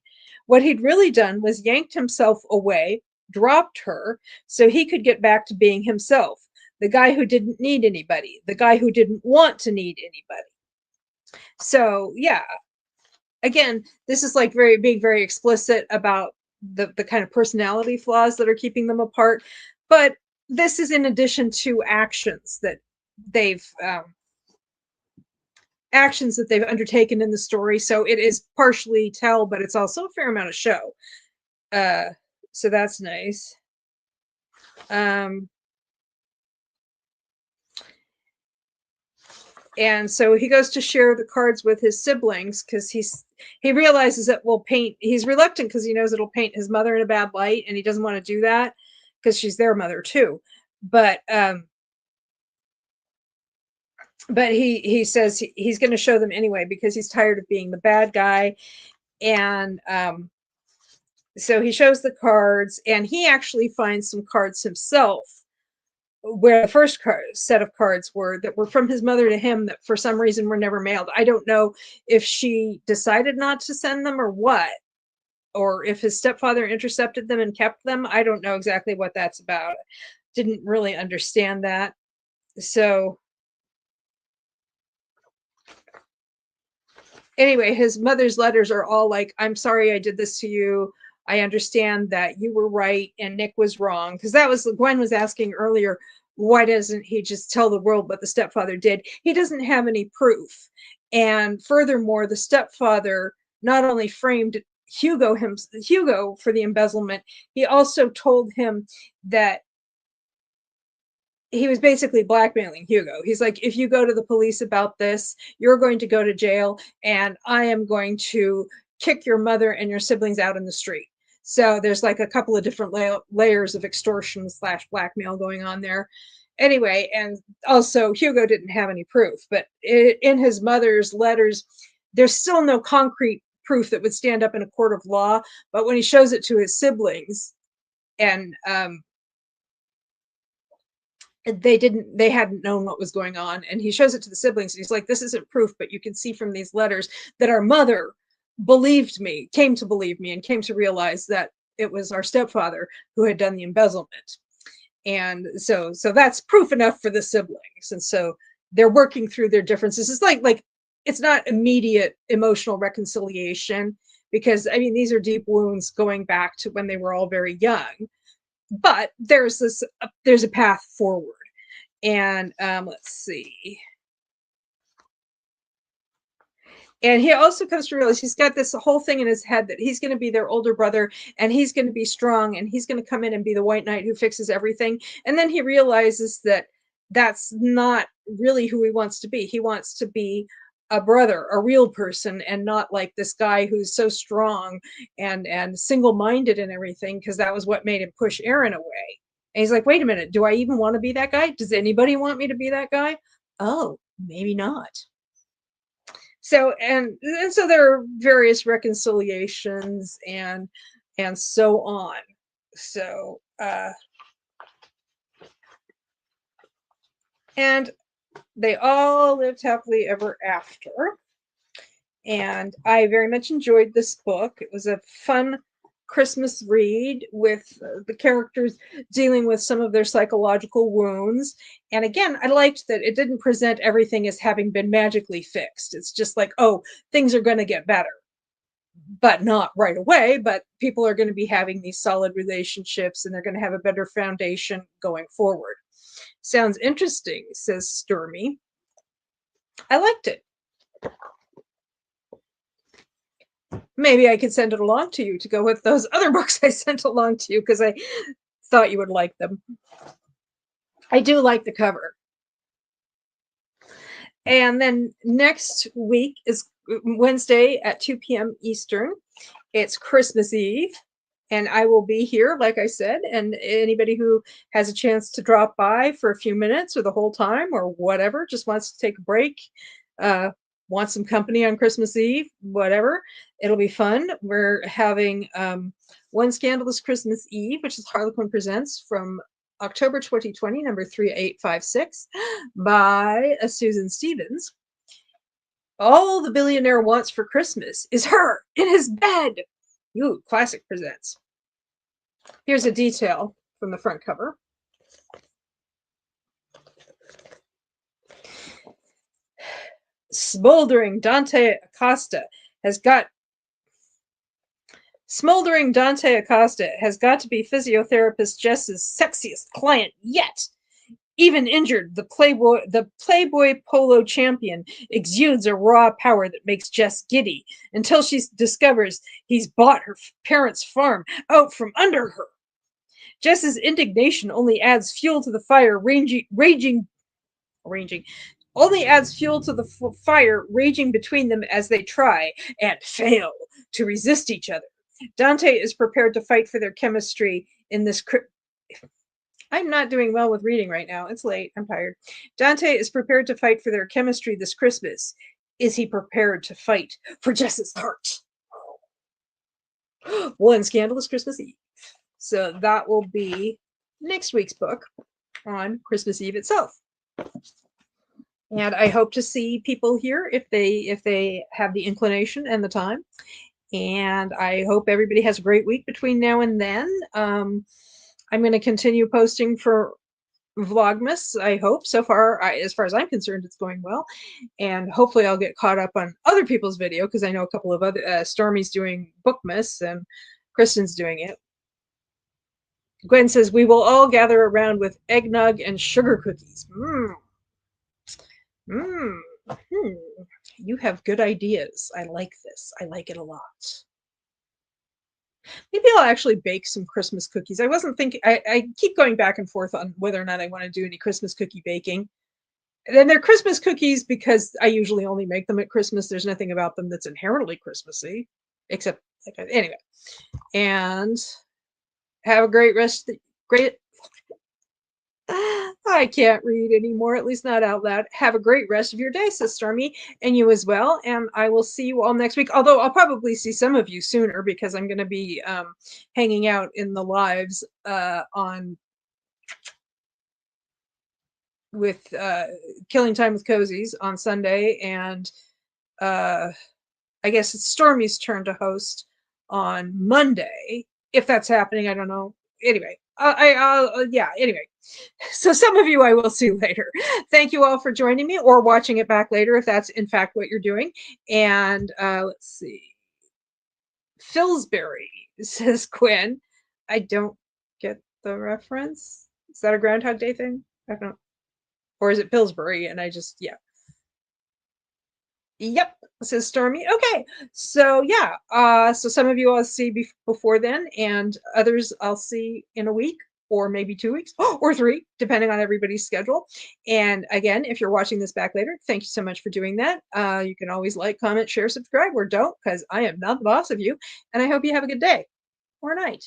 What he'd really done was yanked himself away, dropped her, so he could get back to being himself, the guy who didn't need anybody, the guy who didn't want to need anybody. So, yeah, again, this is like being very explicit about the kind of personality flaws that are keeping them apart. But this is in addition to they've actions that they've undertaken in the story. So it is partially tell, but it's also a fair amount of show. So that's nice. And so he goes to share the cards with his siblings because he realizes it will paint. He's reluctant because he knows it'll paint his mother in a bad light, and he doesn't want to do that because she's their mother too. But he says he's going to show them anyway because he's tired of being the bad guy. And so he shows the cards, and he actually finds some cards himself where the first set of cards were that were from his mother to him that for some reason were never mailed. I don't know if she decided not to send them or what, or if his stepfather intercepted them and kept them. I don't know exactly what that's about. Didn't really understand that. So anyway, his mother's letters are all like, I'm sorry I did this to you. I understand that you were right and Nick was wrong. Because that was, Gwen was asking earlier, why doesn't he just tell the world what the stepfather did? He doesn't have any proof. And furthermore, the stepfather not only framed Hugo for the embezzlement, he also told him that he was basically blackmailing Hugo. He's like, if you go to the police about this, you're going to go to jail, and I am going to kick your mother and your siblings out in the street. So there's like a couple of different layers of extortion / blackmail going on there. Anyway, and also Hugo didn't have any proof, but in his mother's letters, there's still no concrete proof that would stand up in a court of law. But when he shows it to his siblings, and they hadn't known what was going on, and he shows it to the siblings, and he's like, this isn't proof, but you can see from these letters that our mother came to believe me, and came to realize that it was our stepfather who had done the embezzlement. And so that's proof enough for the siblings. And so they're working through their differences. It's like it's not immediate emotional reconciliation, because I mean, these are deep wounds going back to when they were all very young. But there's a path forward. And let's see. And he also comes to realize he's got this whole thing in his head that he's going to be their older brother, and he's going to be strong, and he's going to come in and be the white knight who fixes everything. And then he realizes that that's not really who he wants to be. He wants to be a brother, a real person, and not like this guy who's so strong and single-minded and everything, because that was what made him push Aaron away. And he's like, wait a minute, do I even want to be that guy? Does anybody want me to be that guy? Oh, maybe not. So and so there are various reconciliations and so on. So and they all lived happily ever after. And I very much enjoyed this book. It was a fun Christmas read with the characters dealing with some of their psychological wounds. And again, I liked that it didn't present everything as having been magically fixed. It's just like, oh, things are going to get better, but not right away. But people are going to be having these solid relationships and they're going to have a better foundation going forward. Sounds interesting, says Stormy. I liked it. Maybe I could send it along to you to go with those other books I sent along to you, because I thought you would like them. I do like the cover. And then next week is Wednesday at 2 p.m. Eastern. It's Christmas Eve, and I will be here, like I said, and anybody who has a chance to drop by for a few minutes or the whole time or whatever, just wants to take a break, wants some company on Christmas Eve, whatever, it'll be fun. We're having One Scandalous Christmas Eve, which is Harlequin Presents, from October 2020, number 3856, by Susan Stevens. All the billionaire wants for Christmas is her in his bed. Ooh, classic presents. Here's a detail from the front cover. Smoldering Dante Acosta has got to be physiotherapist Jess's sexiest client yet. Even injured, the Playboy polo champion exudes a raw power that makes Jess giddy until she discovers he's bought her parents' farm out from under her. Jess's indignation only adds fuel to the fire raging between them as they try and fail to resist each other. Dante is prepared to fight for their chemistry in this. I'm not doing well with reading right now. It's late. I'm tired. Dante is prepared to fight for their chemistry this Christmas. Is he prepared to fight for Jess's heart? One Scandalous Christmas Eve. So that will be next week's book on Christmas Eve itself. And I hope to see people here if they have the inclination and the time. And I hope everybody has a great week between now and then. I'm going to continue posting for Vlogmas, I hope. So far, as far as I'm concerned, it's going well. And hopefully I'll get caught up on other people's video, because I know a couple of other, Stormy's doing Bookmas and Kristen's doing it. Gwen says, we will all gather around with eggnog and sugar cookies. You have good ideas. I like this. I like it a lot. Maybe I'll actually bake some Christmas cookies. I wasn't thinking, I keep going back and forth on whether or not I want to do any Christmas cookie baking. And then they're Christmas cookies because I usually only make them at Christmas. There's nothing about them that's inherently Christmassy, except, anyway. And have a great rest of the, I can't read anymore, at least not out loud. Have a great rest of your day, says Stormy, and you as well. And I will see you all next week. Although I'll probably see some of you sooner, because I'm going to be hanging out in the lives with Killing Time with Cozies on Sunday. And I guess it's Stormy's turn to host on Monday. If that's happening, I don't know. Anyway, anyway. So some of you I will see later. Thank you all for joining me, or watching it back later if that's in fact what you're doing. And let's see. Philsbury, says Quinn. I don't get the reference. Is that a Groundhog Day thing? I don't know. Or is it Pillsbury? And I just, yeah. Yep, says Stormy. Okay, so yeah, so some of you I'll see before then, and others I'll see in a week or maybe 2 weeks or 3, depending on everybody's schedule. And again, if you're watching this back later, thank you so much for doing that. You can always like, comment, share, subscribe, or don't, because I am not the boss of you. And I hope you have a good day or night.